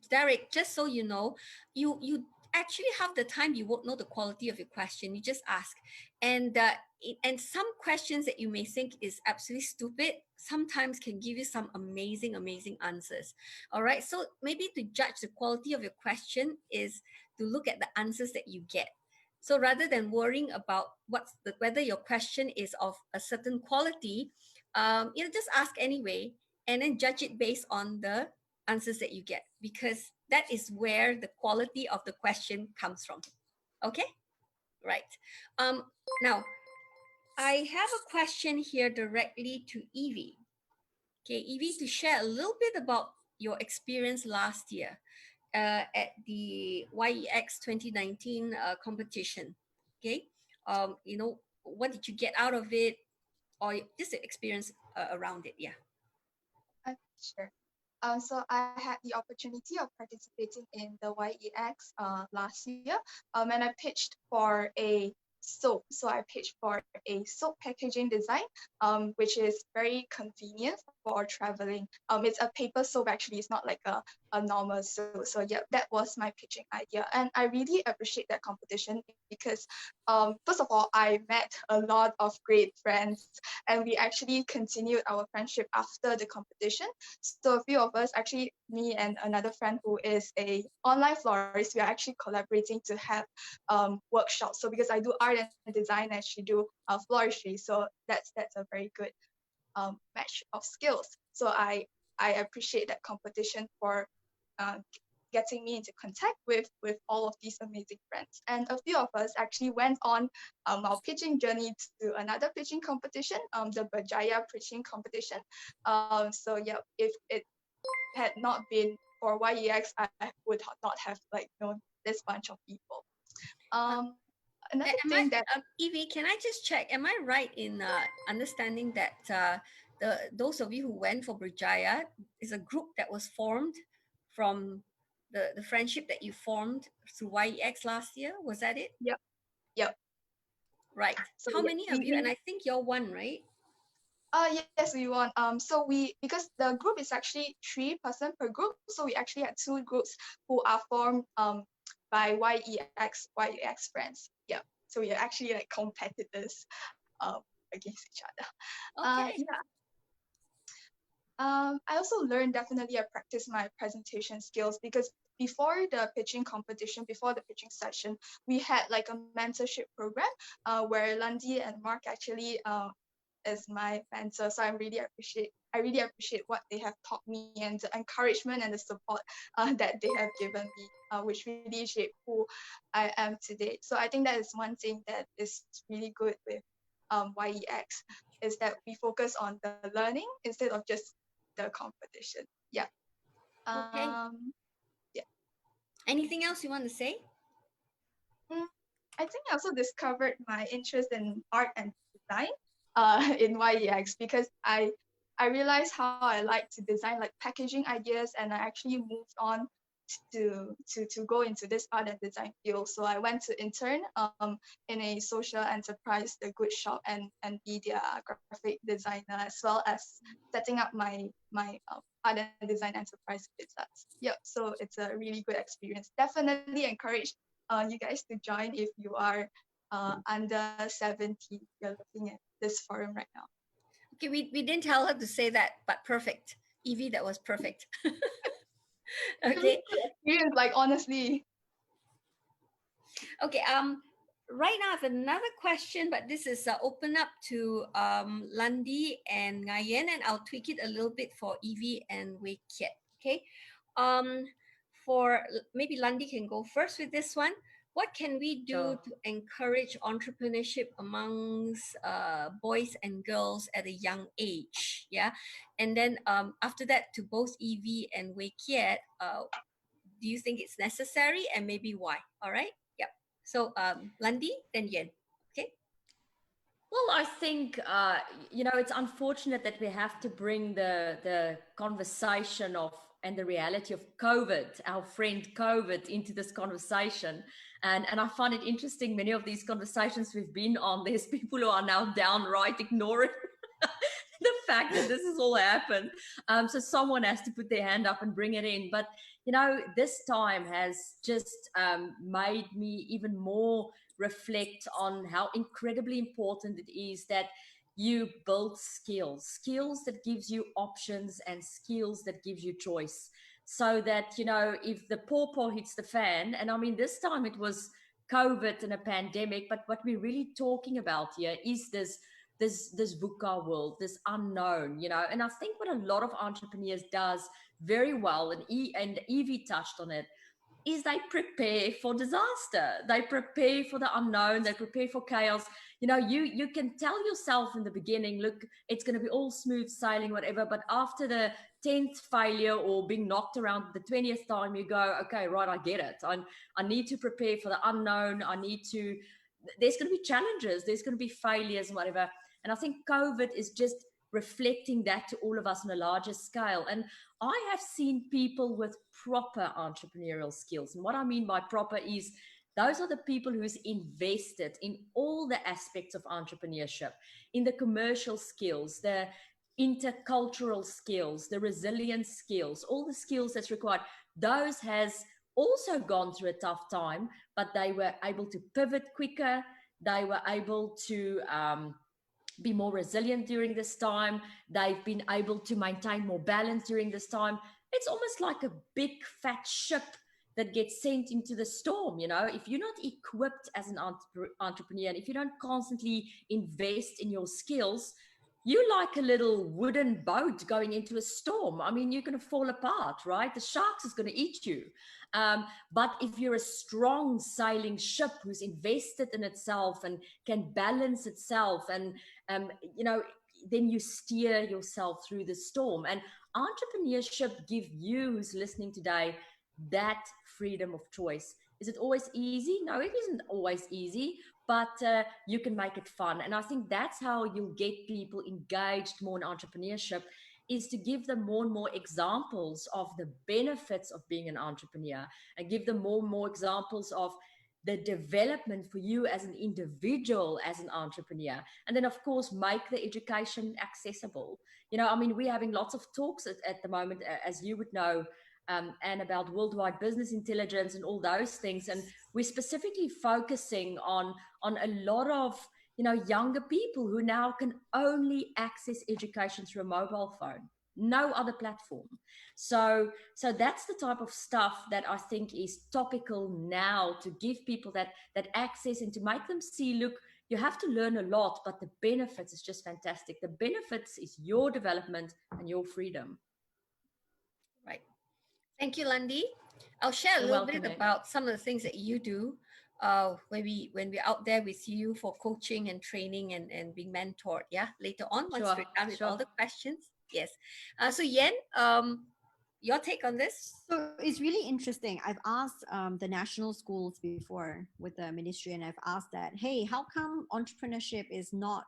Derek, just so you know, you actually have the time, you won't know the quality of your question. You just ask, and and some questions that you may think is absolutely stupid sometimes can give you some amazing answers. All right. So maybe to judge the quality of your question is to look at the answers that you get. So rather than worrying about whether your question is of a certain quality, just ask anyway, and then judge it based on the answers that you get, because that is where the quality of the question comes from. Okay, right. Now I have a question here directly to Evie. Okay, Evie, to share a little bit about your experience last year at the YEX 2019 competition. Okay, what did you get out of it, or just the experience around it? Yeah.
Sure. So I had the opportunity of participating in the YEX last year, and I pitched for a soap. So I pitched for a soap packaging design, which is very convenient for traveling. It's a paper soap actually. It's not like a normal soap. So yeah, that was my pitching idea, and I really appreciate that competition because, first of all, I met a lot of great friends, and we actually continued our friendship after the competition. So a few of us, actually me and another friend who is a online florist, we are actually collaborating to have workshops. So because I do art and design and she do floristry, so that's a very good match of skills. So I appreciate that competition for getting me into contact with all of these amazing friends. And a few of us actually went on our pitching journey to another pitching competition, the Berjaya pitching competition. So yeah, if it had not been for YEX, I would not have known this bunch of people. Another thing that
Evie, can I just check? Am I right in understanding that those of you who went for Berjaya is a group that was formed from the friendship that you formed through YEX last year? Was that it?
Yep.
Right.
So
how many of you? And I think you're one, right?
Yes, we won. So because the group is actually 3 person per group, so we actually had 2 groups who are formed by YEX friends. Yeah. So we are actually like competitors against each other.
Okay.
Yeah. I also learned, definitely I practiced my presentation skills because before the pitching competition, before the pitching session, we had like a mentorship program where Lundy and Mark actually is my mentor. So I really appreciate what they have taught me and the encouragement and the support that they have given me, which really shaped who I am today. So I think that is one thing that is really good with YEX, is that we focus on the learning instead of just the competition. Yeah.
Okay.
Yeah.
Anything else you want to say?
I think I also discovered my interest in art and design in YEX because I realized how I like to design like packaging ideas, and I actually moved on to go into this art and design field. So I went to intern in a social enterprise, the Good Shop, and be their graphic designer, as well as setting up my art and design enterprise business. Yep. So it's a really good experience. Definitely encourage you guys to join if you are under 70. You're looking at this forum right now.
Okay, we didn't tell her to say that, but perfect. Evie, that was perfect. Okay.
Experience, like honestly.
Okay. right now I have another question, but this is open up to Landi and Ngayen, and I'll tweak it a little bit for Evie and Wei Kiet. Okay. Um, maybe Landi can go first with this one. What can we do
Sure.
to encourage entrepreneurship amongst boys and girls at a young age? Yeah. And then after that, to both Evie and Wei Kiet, do you think it's necessary and maybe why? All right. Yep. So Landi, then Yen. Okay.
Well, I think it's unfortunate that we have to bring the conversation of and the reality of COVID, our friend COVID, into this conversation. And I find it interesting. Many of these conversations we've been on, there's people who are now downright ignoring the fact that this has all happened. So someone has to put their hand up and bring it in. But this time has just made me even more reflect on how incredibly important it is that you build skills that gives you options and skills that gives you choice, so that if the paw hits the fan, and I mean this time it was COVID and a pandemic, but what we're really talking about here is this VUCA world, this unknown, and I think what a lot of entrepreneurs does very well, and Evie touched on it, is they prepare for disaster. They prepare for the unknown. They prepare for chaos. You can tell yourself in the beginning, look, it's going to be all smooth sailing, whatever. But after the 10th failure or being knocked around the 20th time, you go, okay, right, I get it. I need to prepare for the unknown. There's going to be challenges. There's going to be failures and whatever. And I think COVID is just reflecting that to all of us on a larger scale. And I have seen people with proper entrepreneurial skills. And what I mean by proper is those are the people who's invested in all the aspects of entrepreneurship, in the commercial skills, the intercultural skills, the resilience skills, all the skills that's required. Those has also gone through a tough time, but they were able to pivot quicker. They were able to be more resilient during this time. They've been able to maintain more balance during this time. It's almost like a big fat ship that gets sent into the storm. If you're not equipped as an entrepreneur, and if you don't constantly invest in your skills, you're like a little wooden boat going into a storm. I mean, you're going to fall apart, right? The sharks is going to eat you. But if you're a strong sailing ship who's invested in itself and can balance itself, and then you steer yourself through the storm. And entrepreneurship give you, who's listening today, that freedom of choice. Is it always easy? No, it isn't always easy, but you can make it fun. And I think that's how you'll get people engaged more in entrepreneurship, is to give them more and more examples of the benefits of being an entrepreneur, and give them more and more examples of the development for you as an individual, as an entrepreneur. And then, of course, make the education accessible. I mean, we're having lots of talks at the moment, as you would know, and about worldwide business intelligence and all those things. And we're specifically focusing on a lot of younger people who now can only access education through a mobile phone, no other platform. So that's the type of stuff that I think is topical now, to give people that access and to make them see, look, you have to learn a lot, but the benefits is just fantastic. The benefits is your development and your freedom.
Right. Thank you, Landi. I'll share a little bit about some of the things that you do when we're out there with you for coaching and training and being mentored. Yeah, later on, once we're done with all the questions. Yes. So Yen, your take on this?
So it's really interesting. I've asked the national schools before with the ministry, and I've asked that, hey, how come entrepreneurship is not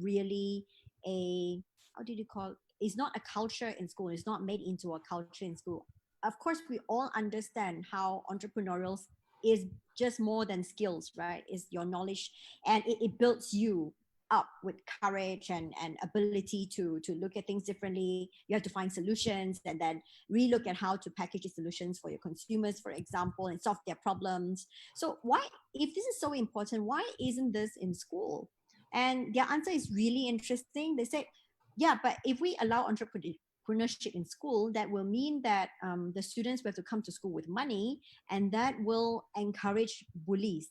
really how did you call it? It's not a culture in school. It's not made into a culture in school. Of course, we all understand how entrepreneurial is just more than skills, right? It's your knowledge, and it builds you up with courage and ability to look at things differently. You have to find solutions and then relook at how to package the solutions for your consumers, for example, and solve their problems. So why, if this is so important, why isn't this in school? And their answer is really interesting. They say, yeah, but if we allow entrepreneurship in school, that will mean that the students will have to come to school with money, and that will encourage bullies.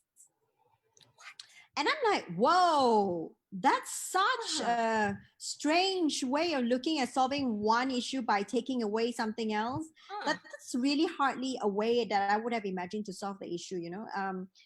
And I'm like, whoa, that's such a strange way of looking at solving one issue by taking away something else. That's really hardly a way that I would have imagined to solve the issue,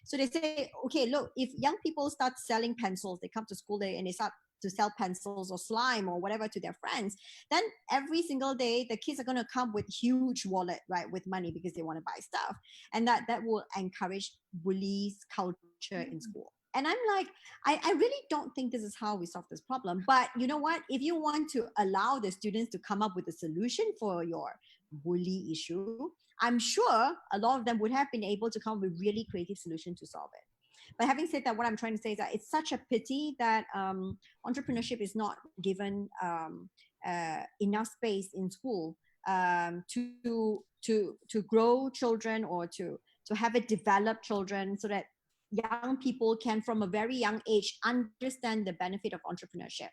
So they say, okay, look, if young people start selling pencils, they come to school and they start to sell pencils or slime or whatever to their friends, then every single day the kids are going to come with huge wallet, right, with money because they want to buy stuff, and that will encourage bullies culture in school. And I'm like, I really don't think this is how we solve this problem. But you know what? If you want to allow the students to come up with a solution for your bully issue, I'm sure a lot of them would have been able to come up with really creative solutions to solve it. But having said that, what I'm trying to say is that it's such a pity that entrepreneurship is not given enough space in school to grow children, or to have it develop children, so that young people can from a very young age understand the benefit of entrepreneurship.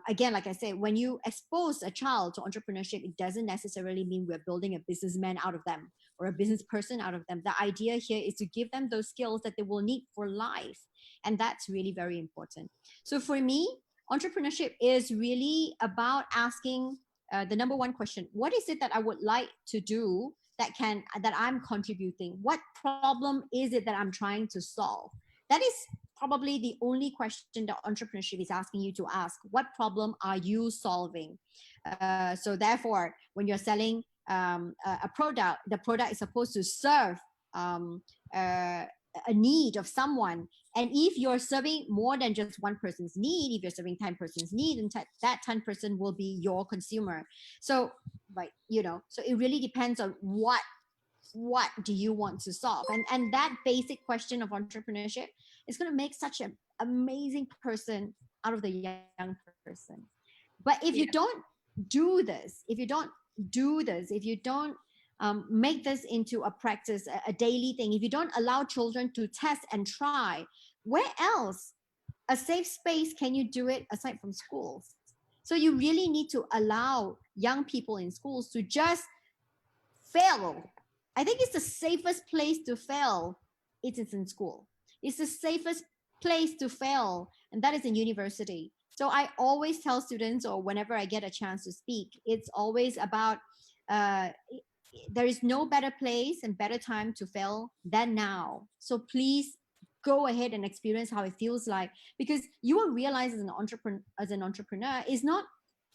Again, like I say, when you expose a child to entrepreneurship, it doesn't necessarily mean we're building a businessman out of them or a business person out of them. The idea here is to give them those skills that they will need for life. And that's really very important. So for me, entrepreneurship is really about asking the number one question: what is it that I would like to do that I'm contributing? What problem is it that I'm trying to solve? That is probably the only question that entrepreneurship is asking you to ask. What problem are you solving? So therefore, when you're selling a product, the product is supposed to serve a need of someone. And if you're serving more than just one person's need, if you're serving 10 person's need, and that 10 person will be your consumer. So, right, so it really depends on what do you want to solve, and that basic question of entrepreneurship is going to make such an amazing person out of the young person. But if you don't do this, if you don't make this into a practice, a daily thing, if you don't allow children to test and try, where else a safe space can you do it aside from schools? So you really need to allow young people in schools to just fail. I think it's the safest place to fail. It is in school. It's the safest place to fail, and that is in university. So I always tell students, or whenever I get a chance to speak, it's always about there is no better place and better time to fail than now. So please go ahead and experience how it feels like, because you will realize as an entrepreneur is not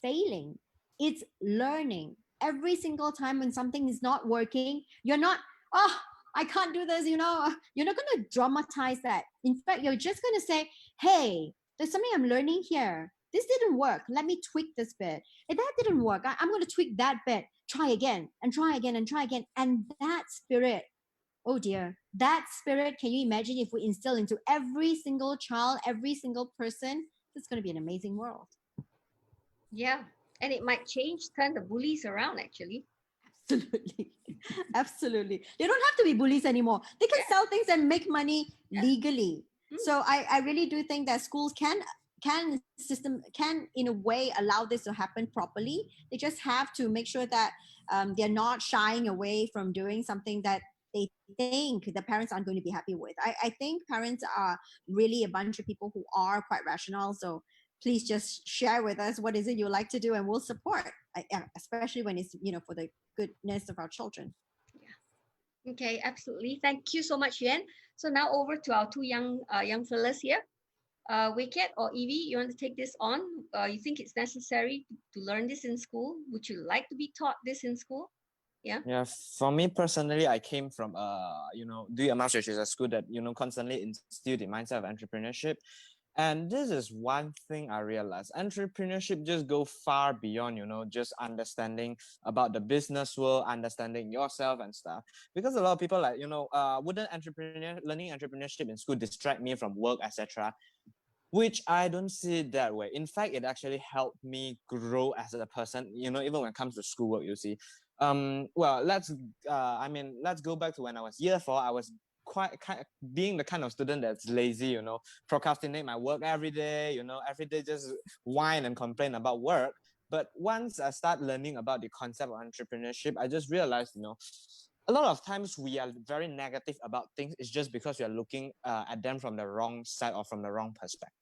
failing, it's learning. Every single time when something is not working, you're not, oh, I can't do this, you're not going to dramatize that. In fact, you're just going to say, hey, there's something I'm learning here. This didn't work. Let me tweak this bit. If that didn't work, I'm going to tweak that bit. Try again and try again and try again. And that spirit, oh dear, that spirit, can you imagine if we instill into every single child, every single person? It's going to be an amazing world.
Yeah. And it might turn the bullies around, actually.
Absolutely. Absolutely. They don't have to be bullies anymore. They can sell things and make money legally. So I really do think that schools can in a way allow this to happen properly. They just have to make sure that they're not shying away from doing something that they think the parents aren't going to be happy with. I think parents are really a bunch of people who are quite rational. So please just share with us what is it you like to do, and we'll support, especially when it's for the goodness of our children.
Yeah. Okay, absolutely. Thank you so much, Yuan. So now over to our two young fellas here. Wicket or Evie, you want to take this on? You think it's necessary to learn this in school? Would you like to be taught this in school?
Yeah, for me personally, I came from doing a master's, which is a school that constantly instilled the mindset of entrepreneurship. And this is one thing I realized: entrepreneurship just go far beyond just understanding about the business world, understanding yourself and stuff. Because a lot of people wouldn't learning entrepreneurship in school distract me from work, etc., which I don't see it that way. In fact, it actually helped me grow as a person, even when it comes to schoolwork, you see. Well, let's go back to when I was year 4. I was being the kind of student that's lazy, procrastinate my work every day, every day just whine and complain about work. But once I start learning about the concept of entrepreneurship, I just realized, a lot of times we are very negative about things. It's just because we are looking at them from the wrong side or from the wrong perspective.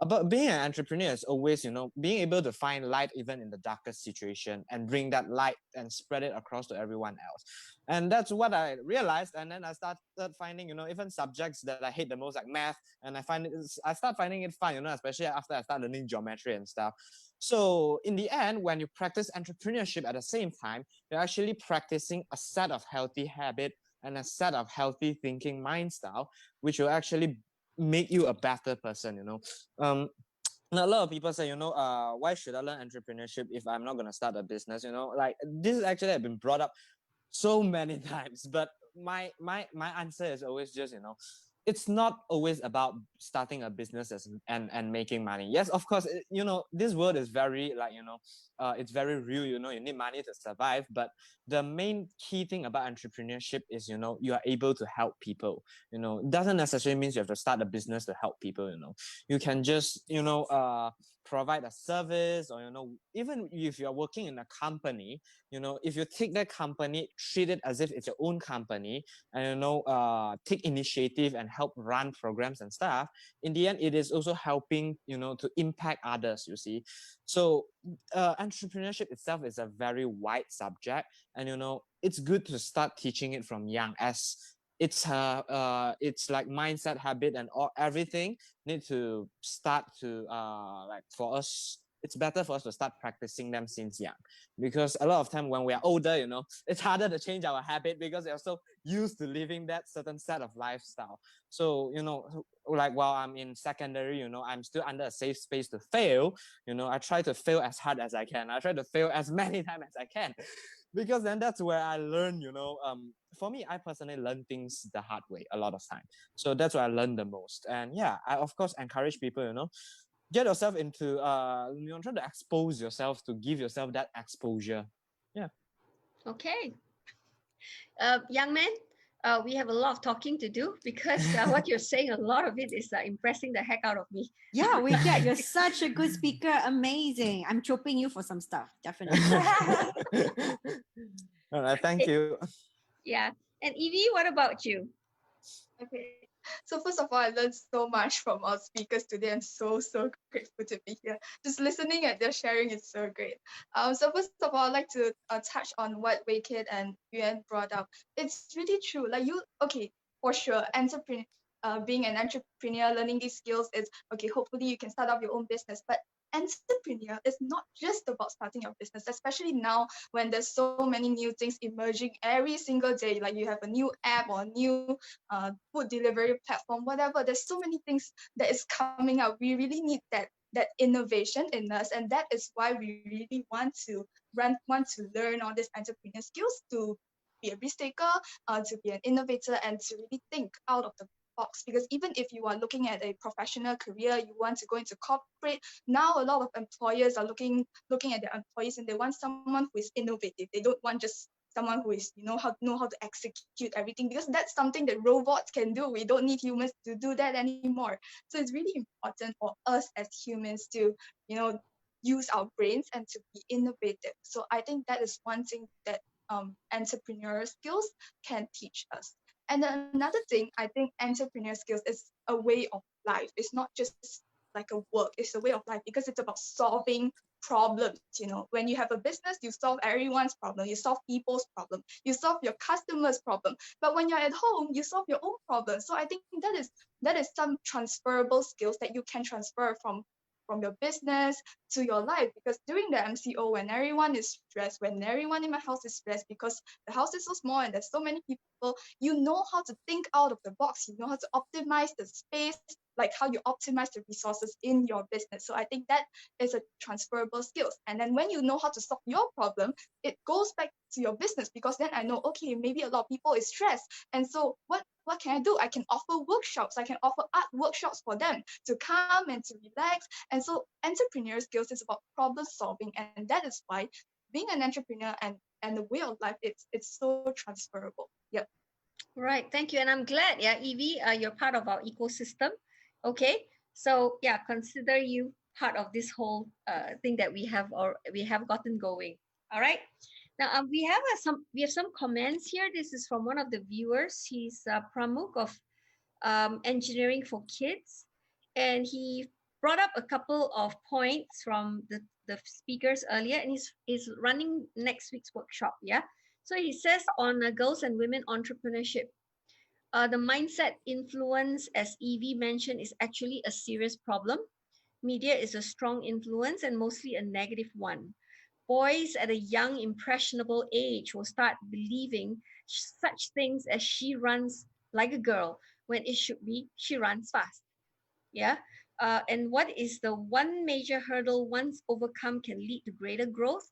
But being an entrepreneur is always, being able to find light even in the darkest situation and bring that light and spread it across to everyone else. And that's what I realized. And then I started finding, even subjects that I hate the most, like math, and I start finding it fun, especially after I start learning geometry and stuff. So in the end, when you practice entrepreneurship at the same time, you're actually practicing a set of healthy habits and a set of healthy thinking mind style, which will actually make you a better person. A lot of people say, why should I learn entrepreneurship if I'm not going to start a business? Like this is actually have been brought up so many times, but my answer is always just, it's not always about starting a business and making money. Yes, of course, this world is very like, it's very real, you need money to survive. But the main key thing about entrepreneurship is, you are able to help people. It doesn't necessarily mean you have to start a business to help people. You can just, provide a service, or, even if you're working in a company, if you take that company, treat it as if it's your own company, and take initiative and help run programs and stuff, in the end it is also helping to impact others, you see. So entrepreneurship itself is a very wide subject, and it's good to start teaching it from young, as it's like mindset, habit, and everything need to start to like for us. It's better for us to start practicing them since young, because a lot of time when we are older, it's harder to change our habit because we are so used to living that certain set of lifestyle. So like while I'm in secondary, I'm still under a safe space to fail. I try to fail as hard as I can. I try to fail as many times as I can, because then that's where I learn. For me, I personally learn things the hard way a lot of time. So that's where I learn the most. And yeah, I of course encourage people, get yourself into try to expose yourself, to give yourself that exposure. Yeah.
Okay. Young man, we have a lot of talking to do because what you're saying, a lot of it is impressing the heck out of me.
Yeah, we get. You're such a good speaker. Amazing. I'm chopping you for some stuff, definitely.
All right, thank you.
Yeah. And Evie, what about you?
Okay. So first of all, I learned so much from our speakers today. I'm so grateful to be here. Just listening and their sharing is so great. So first of all, I'd like to touch on what Wei Kid and Yuan brought up. It's really true. Like okay, for sure, being an entrepreneur, learning these skills is okay. Hopefully, you can start up your own business, but entrepreneur is not just about starting your business, especially now when there's so many new things emerging every single day. Like you have a new app or a new food delivery platform, whatever. There's so many things that is coming out. We really need that innovation in us, and that is why we really want to learn all these entrepreneur skills, to be a risk taker, to be an innovator, and to really think out of the box. Because even if you are looking at a professional career, you want to go into corporate, now a lot of employers are looking at their employees, and they want someone who is innovative. They don't want just someone who is know how to execute everything, because that's something that robots can do. We don't need humans to do that anymore. So it's really important for us as humans to use our brains and to be innovative. So I think that is one thing that entrepreneurial skills can teach us. And then another thing, I think entrepreneurial skills is a way of life. It's not just like a work, it's a way of life, because it's about solving problems. When you have a business, you solve everyone's problem, you solve people's problem, you solve your customers' problem. But when you're at home, you solve your own problem. So I think that is some transferable skills that you can transfer from your business to your life. Because during the MCO, when everyone is stressed, when everyone in my house is stressed because the house is so small and there's so many people, you know how to think out of the box, you know how to optimize the space, like how you optimize the resources in your business. So I think that is a transferable skills. And then when you know how to solve your problem, it goes back to your business, because then I know, okay, maybe a lot of people is stressed, and so what can I do? I can offer workshops, I can offer art workshops for them to come and to relax. And so entrepreneurial skills is about problem solving, and that is why being an entrepreneur and the way of life, it's so transferable. Yep.
Right, thank you. And I'm glad, Evie, you're part of our ecosystem. Okay, so consider you part of this whole thing that we have gotten going. All right. Now we have some comments here. This is from one of the viewers. He's Pramuk of Engineering for Kids, and he brought up a couple of points from the speakers earlier, and he's running next week's workshop. Yeah, so he says on girls and women entrepreneurship, the mindset influence, as Evie mentioned, is actually a serious problem. Media is a strong influence and mostly a negative one. Boys at a young, impressionable age will start believing such things as she runs like a girl when it should be she runs fast. Yeah. And what is the one major hurdle once overcome can lead to greater growth?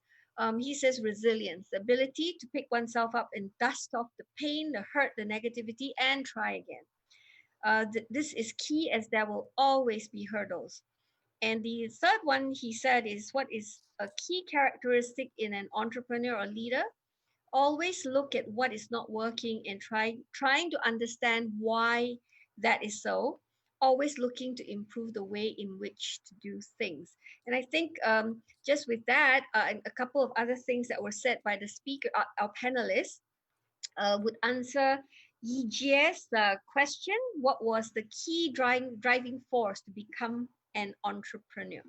He says resilience, the ability to pick oneself up and dust off the pain, the hurt, the negativity, and try again. This is key as there will always be hurdles. And the third one he said is what is a key characteristic in an entrepreneur or leader? Always look at what is not working and trying to understand why that is so. Always looking to improve the way in which to do things. And I think just with that, and a couple of other things that were said by the speaker, our panelists, would answer Yijia's question. What was the key driving force to become an entrepreneur?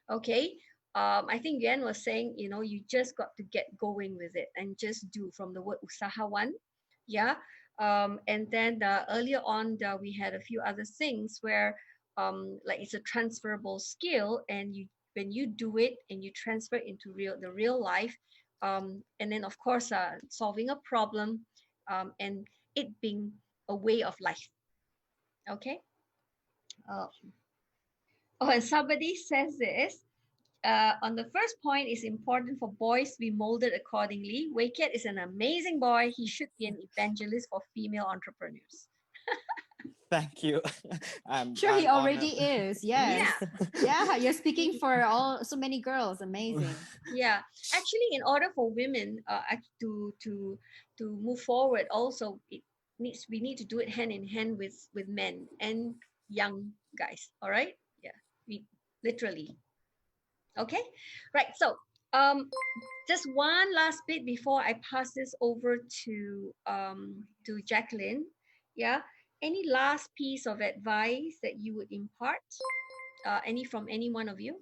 Okay. I think Yuan was saying, you just got to get going with it and just do, from the word usahawan. Yeah. And then earlier on, we had a few other things where like it's a transferable skill, and when you do it and you transfer into the real life, and then of course solving a problem, and it being a way of life. Okay. Uh, oh, and somebody says this. On the first point, it's important for boys to be molded accordingly. Weiket is an amazing boy. He should be an evangelist for female entrepreneurs.
Thank you.
Sure, he
I'm
already
honored.
is. Yes.
Yeah.
Yeah, you're speaking for so many girls. Amazing.
Yeah. Actually, in order for women to move forward, also we need to do it hand in hand with men and young guys. All right. Yeah. We literally. Okay. Right. So just one last bit before I pass this over to Jacqueline. Yeah. Any last piece of advice that you would impart? Any from any one of you?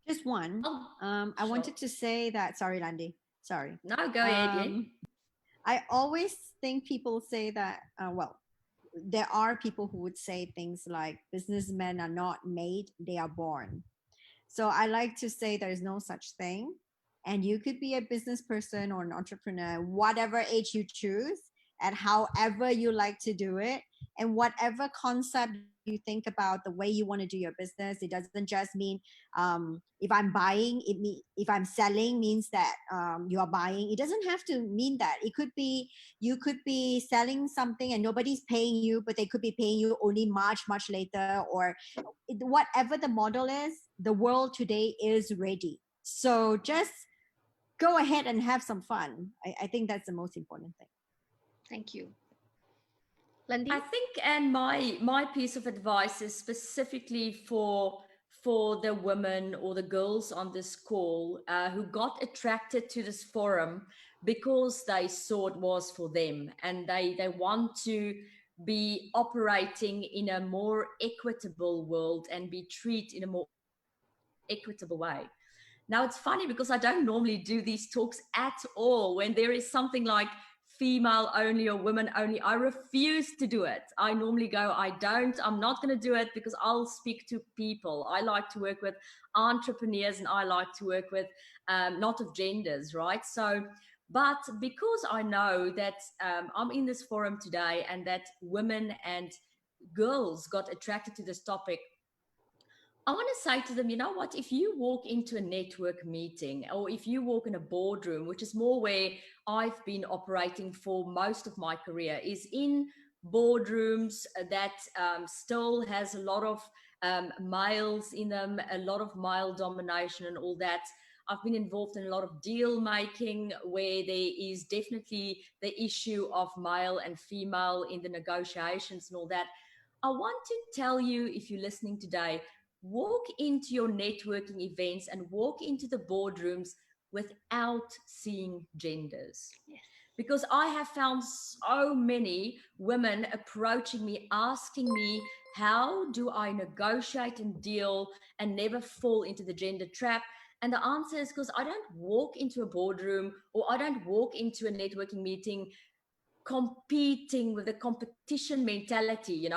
Just one.
Oh,
I
sure.
wanted to say that, sorry, Landy. Sorry.
No, go ahead, Yen.
I always think people say that, well, there are people who would say things like businessmen are not made, they are born. So I like to say there's no such thing. And you could be a business person or an entrepreneur, whatever age you choose, and however you like to do it, and whatever concept you think about the way you want to do your business. It doesn't just mean if I'm buying, if I'm selling means that you are buying. It doesn't have to mean that. It could be you could be selling something and nobody's paying you, but they could be paying you only much later, or whatever the model is. The world today is ready. So just go ahead and have some fun. I think that's the most important thing.
Thank you. Landy?
I think, and my piece of advice is specifically for the women or the girls on this call who got attracted to this forum because they saw it was for them, and they want to be operating in a more equitable world and be treated in a more equitable way. Now, it's funny because I don't normally do these talks at all. When there is something like female only or women only, I refuse to do it. I normally go, I'm not going to do it because I'll speak to people. I like to work with entrepreneurs, and I like to work with not of genders, right? So, but because I know that I'm in this forum today and that women and girls got attracted to this topic, I want to say to them, you know what, if you walk into a network meeting, or if you walk in a boardroom, which is more where I've been operating for most of my career, is in boardrooms that still has a lot of males in them, a lot of male domination and all that. I've been involved in a lot of deal making where there is definitely the issue of male and female in the negotiations and all that. I want to tell you, if you're listening today, walk into your networking events and walk into the boardrooms without seeing genders.
Yes.
Because I have found so many women approaching me, asking me, how do I negotiate and deal and never fall into the gender trap? And the answer is because I don't walk into a boardroom or I don't walk into a networking meeting competing with the competition mentality.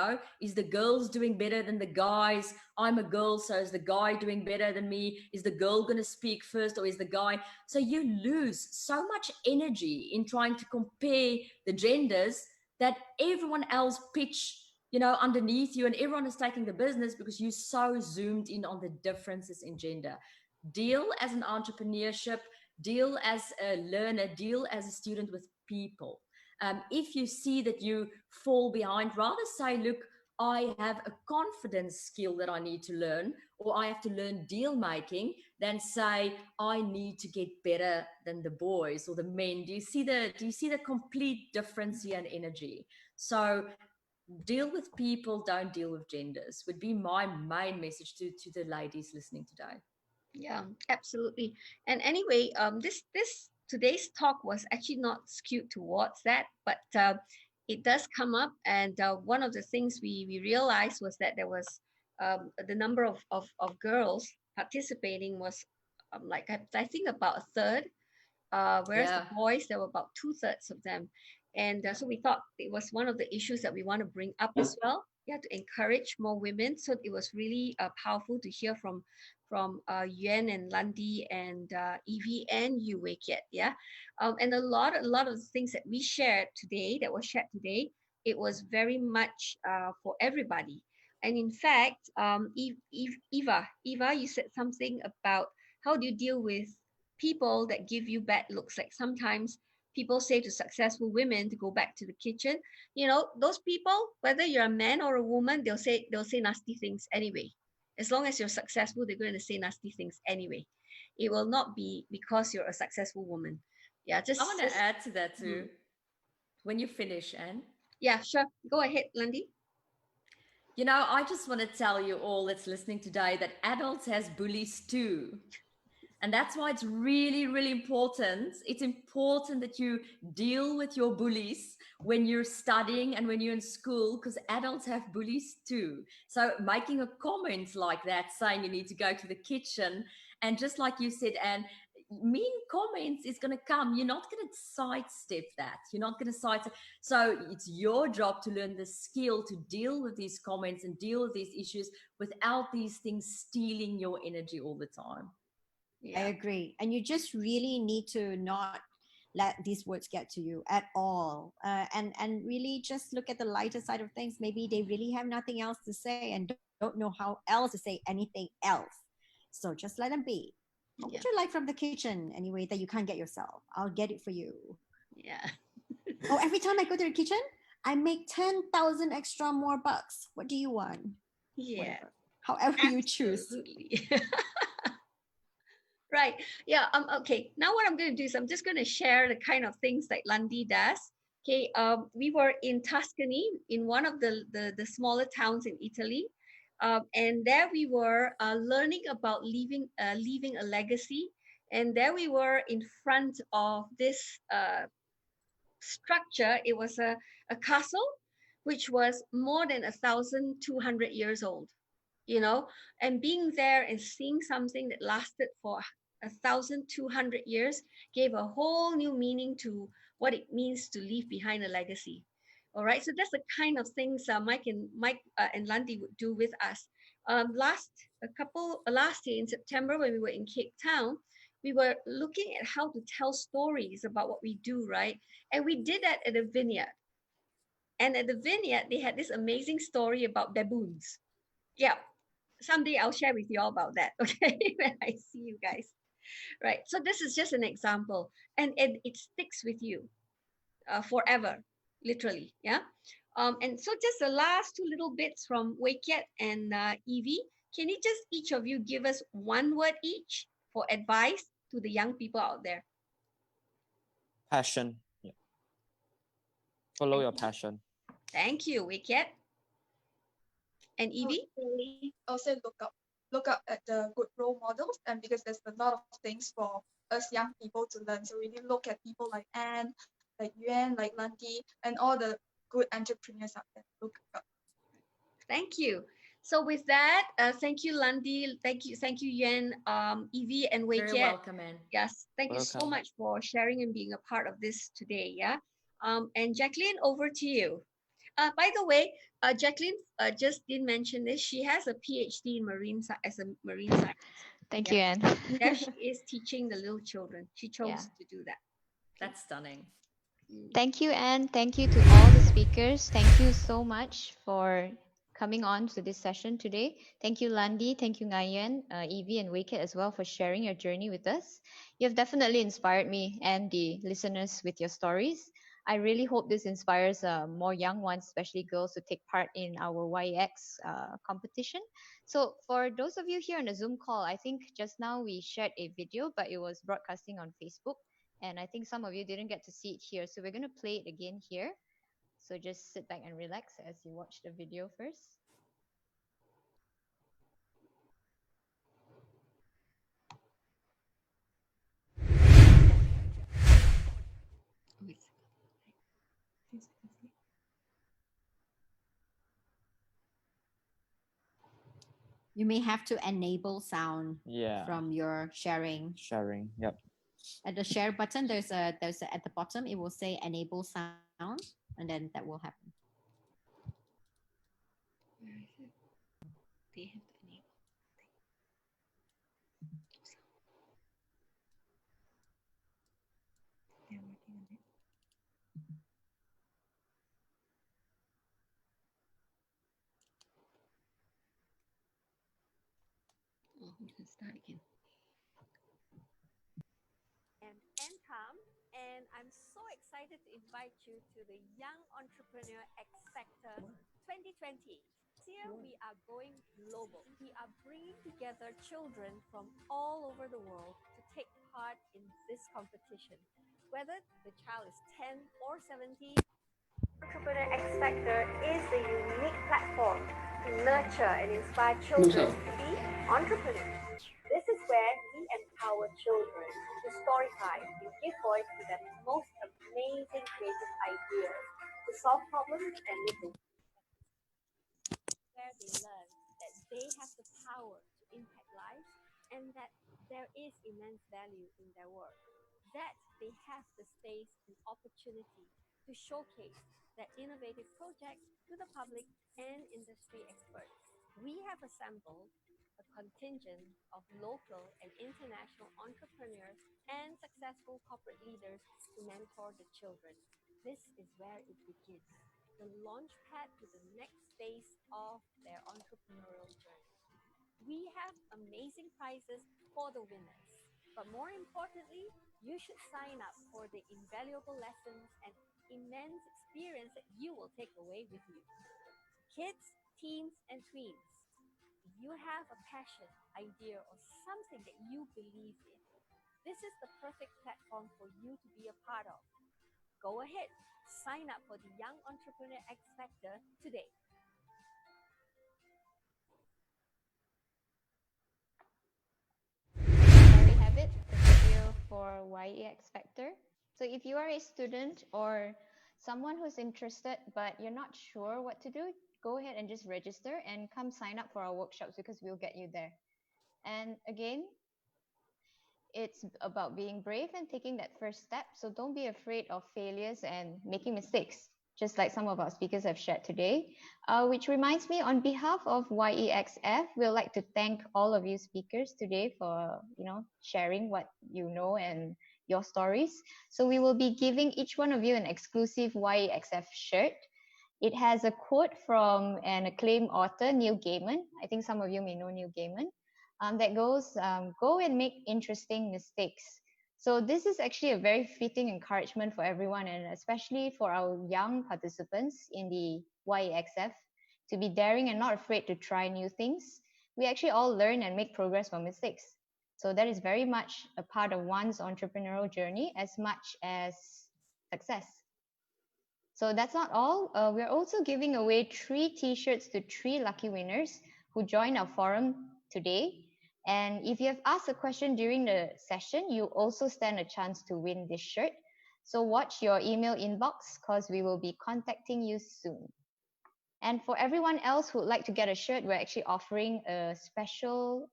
Is the girls doing better than the guys? I'm a girl, so is the guy doing better than me? Is the girl going to speak first, or is the guy? So you lose so much energy in trying to compare the genders that everyone else pitch underneath you, and everyone is taking the business because you're so zoomed in on the differences in gender. Deal as an entrepreneurship, deal as a learner, deal as a student with people. If you see that you fall behind, rather say, look, I have a confidence skill that I need to learn, or I have to learn deal making, than say I need to get better than the boys or the men. Do you see the complete difference here in energy? So deal with people, don't deal with genders, would be my main message to the ladies listening today.
Yeah, absolutely. And anyway, this today's talk was actually not skewed towards that, but it does come up. And one of the things we realized was that there was the number of girls participating was like I think about a third, whereas the
Yeah.
boys, there were about two-thirds of them. And so we thought it was one of the issues that we want to bring up as well. Yeah, to encourage more women. So it was really powerful to hear from Yuan and Lundy and Evie and you, Wicket. Yeah, and a lot of the things that we shared today, that was shared today, it was very much for everybody. And in fact, Eva, you said something about how do you deal with people that give you bad looks. Like sometimes people say to successful women to go back to the kitchen. Those people, whether you're a man or a woman, they'll say nasty things anyway. As long as you're successful, they're going to say nasty things anyway. It will not be because you're a successful woman. Yeah,
I want to add to that too.
Mm.
When you finish, Anne.
Yeah, sure. Go ahead, Lundy.
I just want to tell you all that's listening today that adults has bullies too. And that's why it's really, really important. It's important that you deal with your bullies when you're studying and when you're in school, because adults have bullies too. So making a comment like that, saying you need to go to the kitchen, and just like you said, and mean comments is going to come. You're not going to sidestep that. You're not going to sidestep. So it's your job to learn the skill to deal with these comments and deal with these issues without these things stealing your energy all the time.
I agree. And you just really need to not let these words get to you at all. And really just look at the lighter side of things. Maybe they really have nothing else to say and don't know how else to say anything else. So just let them be. What would you like from the kitchen anyway that you can't get yourself? I'll get it for you.
Yeah.
Oh, every time I go to the kitchen, I make 10,000 extra more bucks. What do you want?
Yeah.
Whatever. However you choose.
Absolutely. Right. Yeah. Okay. Now what I'm going to do is I'm just going to share the kind of things that Lundy does. Okay. We were in Tuscany, in one of the smaller towns in Italy, and there we were learning about leaving a legacy. And there we were in front of this structure. It was a castle, which was more than 1,200 years old. And being there and seeing something that lasted for 1,200 years gave a whole new meaning to what it means to leave behind a legacy. All right, so that's the kind of things Mike and Landy would do with us. Last year in September, when we were in Cape Town, we were looking at how to tell stories about what we do, right? And we did that at a vineyard. And at the vineyard, they had this amazing story about baboons. Yeah, someday I'll share with you all about that, okay, when I see you guys. Right. So this is just an example, and it sticks with you forever, literally. Yeah. And so just the last two little bits from Wakiet and Evie. Can you just each of you give us one word each for advice to the young people out there?
Passion. Yeah. Follow your passion.
Thank you, Wakiet. And Evie?
Also look up at the good role models, and because there's a lot of things for us young people to learn. So really look at people like Anne, like Yuan, like Lanti, and all the good entrepreneurs out there. Look up.
Thank you. So with that, thank you, Landi. Thank you, Yuan, Evie, and Wei
Very
Kiat.
welcome, Anne.
Yes, thank you so
Welcome.
much for sharing and being a part of this today. Yeah. And Jacqueline, over to you. By the way, Jacqueline just didn't mention this. She has a PhD in as a marine scientist.
Thank
Yeah.
you, Anne.
Yeah, she is teaching the little children. She chose
Yeah.
to do that.
That's stunning.
Thank you, Anne. Thank you to all the speakers. Thank you so much for coming on to this session today. Thank you, Landi. Thank you, Ngayen, Evie, and Wicked as well for sharing your journey with us. You have definitely inspired me and the listeners with your stories. I really hope this inspires more young ones, especially girls, to take part in our YEX competition. So, for those of you here on the Zoom call, I think just now we shared a video, but it was broadcasting on Facebook. And I think some of you didn't get to see it here. So we're going to play it again here. So just sit back and relax as you watch the video first.
You may have to enable sound
Yeah.
from your sharing.
Sharing. Yep.
At the share button, there's a at the bottom it will say enable sound, and then that will happen.
Where is it? They have to enable. They're working on it. Oh, we can start again. And Tom, and I'm so excited to invite you to the Young Entrepreneur X Factor 2020. This year we are going global. We are bringing together children from all over the world to take part in this competition. Whether the child is 10 or 70, Entrepreneur X Factor is a unique platform to nurture and inspire children to be entrepreneurs. This is where we empower children to storyify and give voice to their most amazing creative ideas to solve problems and live the where they learn that they have the power to impact lives and that there is immense value in their work. That they have the space and opportunity to showcase their innovative projects to the public and industry experts. We have assembled a contingent of local and international entrepreneurs and successful corporate leaders to mentor the children. This is where it begins, the launch pad to the next phase of their entrepreneurial journey. We have amazing prizes for the winners. But more importantly, you should sign up for the invaluable lessons and immense experience that you will take away with you. Kids, teens, and tweens, if you have a passion, idea, or something that you believe in, this is the perfect platform for you to be a part of. Go ahead, sign up for the Young Entrepreneur X Factor today.
There we have it, the video for YEX Factor. So if you are a student or someone who's interested but you're not sure what to do, go ahead and just register and come sign up for our workshops because we'll get you there. And again, it's about being brave and taking that first step. So don't be afraid of failures and making mistakes, just like some of our speakers have shared today. Which reminds me, on behalf of YEXF, we'd like to thank all of you speakers today for sharing what you know and your stories. So we will be giving each one of you an exclusive YEXF shirt. It has a quote from an acclaimed author, Neil Gaiman. I think some of you may know Neil Gaiman. That goes, go and make interesting mistakes. So this is actually a very fitting encouragement for everyone, and especially for our young participants in the YEXF, to be daring and not afraid to try new things. We actually all learn and make progress from mistakes. So that is very much a part of one's entrepreneurial journey as much as success. So that's not all. We're also giving away 3 t-shirts to 3 lucky winners who join our forum today. And if you have asked a question during the session, you also stand a chance to win this shirt. So watch your email inbox because we will be contacting you soon. And for everyone else who would like to get a shirt, we're actually offering a special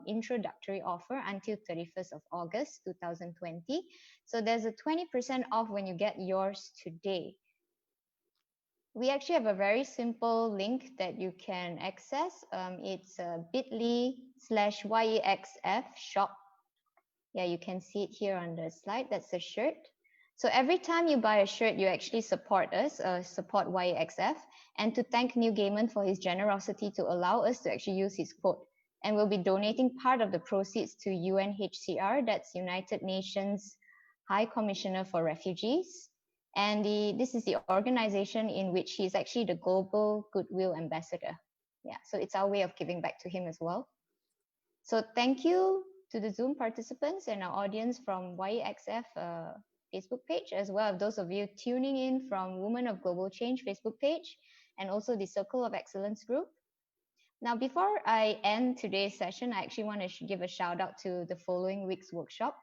introductory offer until 31st of August 2020. So there's a 20% off when you get yours today. We actually have a very simple link that you can access. It's bit.ly/YEXF shop. Yeah, you can see it here on the slide. That's the shirt. So every time you buy a shirt, you actually support us, support YEXF, and to thank Neil Gaiman for his generosity to allow us to actually use his quote. And we'll be donating part of the proceeds to UNHCR, that's United Nations High Commissioner for Refugees. And this is the organization in which he's actually the Global Goodwill Ambassador. Yeah, so it's our way of giving back to him as well. So thank you to the Zoom participants and our audience from YEXF Facebook page, as well as those of you tuning in from Women of Global Change Facebook page, and also the Circle of Excellence group. Now, before I end today's session, I actually want to give a shout out to the following week's workshop.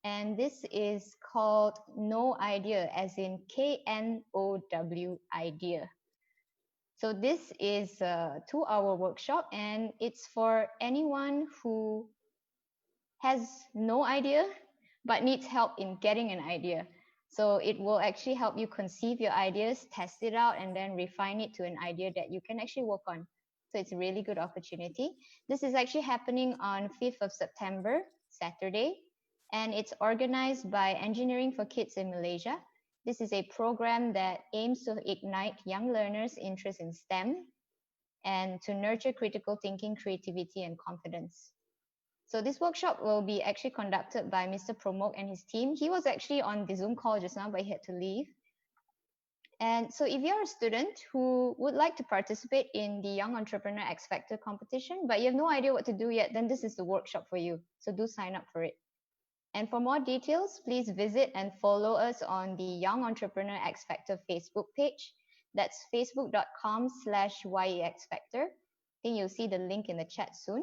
And this is called No Idea, as in KNOW idea. So this is a 2-hour workshop, and it's for anyone who has no idea but needs help in getting an idea. So it will actually help you conceive your ideas, test it out, and then refine it to an idea that you can actually work on. So it's a really good opportunity. This is actually happening on 5th of September, Saturday, and it's organized by Engineering for Kids in Malaysia. This is a program that aims to ignite young learners' interest in STEM and to nurture critical thinking, creativity, and confidence. So this workshop will be actually conducted by Mr. Pramod and his team. He was actually on the Zoom call just now, but he had to leave. And so if you're a student who would like to participate in the Young Entrepreneur X Factor competition, but you have no idea what to do yet, then this is the workshop for you. So do sign up for it. And for more details, please visit and follow us on the Young Entrepreneur X Factor Facebook page. That's facebook.com/YEXFactor. I think you'll see the link in the chat soon.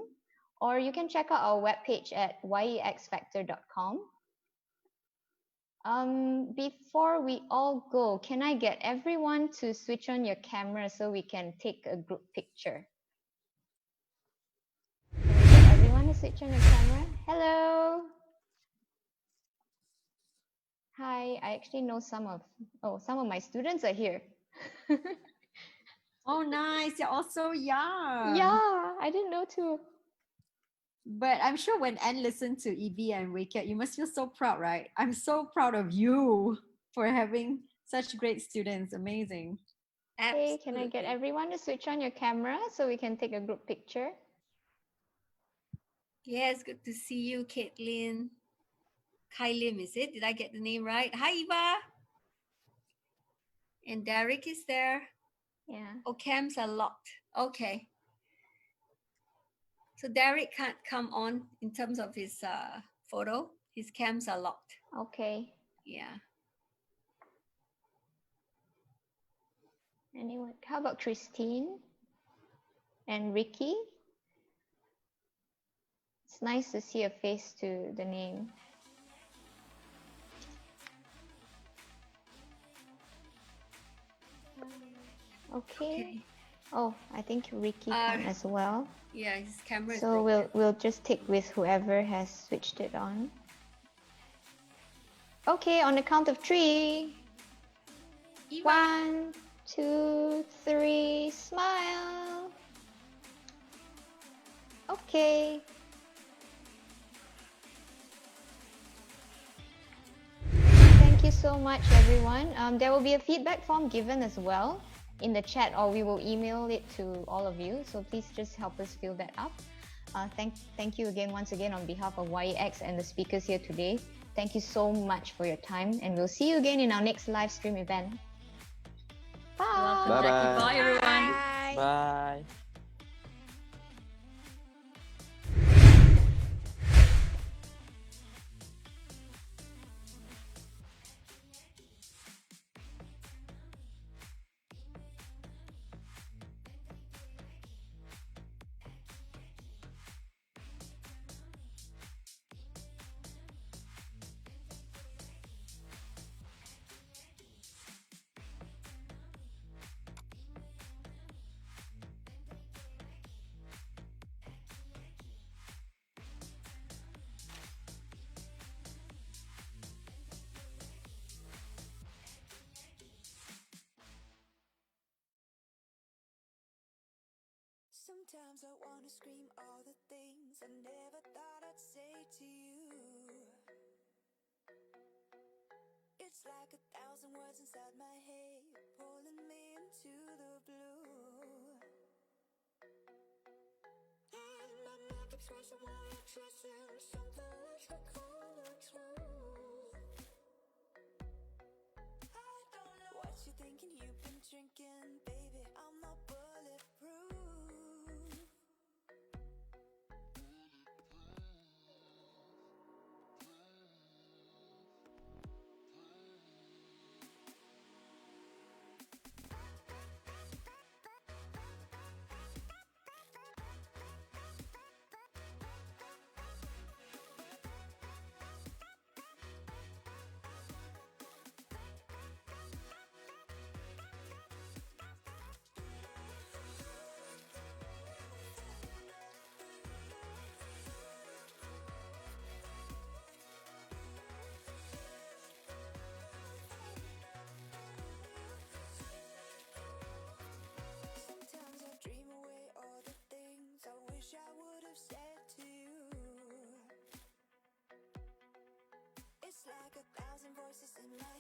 Or you can check out our webpage at yexfactor.com. Before we all go, can I get everyone to switch on your camera so we can take a group picture? Can we get everyone to switch on your camera? Hello. Hi, I actually know some of my students are here.
Oh, nice. You're all so young.
Yeah, I didn't know too.
But I'm sure when Anne listened to Evie and Wakia, you must feel so proud, right? I'm so proud of you for having such great students. Amazing.
Hey, can I get everyone to switch on your camera so we can take a group picture?
Yes, good to see you, Caitlin. Kai Lim, is it? Did I get the name right? Hi, Eva. And Derek is there.
Yeah.
Oh, cams are locked. Okay. So Derek can't come on in terms of his photo. His cams are locked.
Okay.
Yeah.
Anyone? How about Christine and Ricky? It's nice to see a face to the name. Okay. Oh, I think Ricky can as well.
Yeah, his camera is
So
broken.
we'll just take with whoever has switched it on. Okay, on the count of 3.
Eva.
1, 2, 3, smile. Okay. Thank you so much, everyone. There will be a feedback form given as well in the chat, or we will email it to all of you. So please just help us fill that up. Thank you again, once again, on behalf of YEX and the speakers here today. Thank you so much for your time, and we'll see you again in our next live stream event. Bye.
Welcome, Jackie. Bye, everyone.
Bye.
Sometimes I wanna scream all the things I never thought I'd say to you. It's like 1,000 words inside my head, pulling me into the blue. And my mind keeps racing while you're chasing something like a cold truth. I don't know what you're thinking, you've been drinking, baby. I'm not bulletproof. Sometimes I dream away all the things I wish I would have said to you. It's like 1,000 voices in my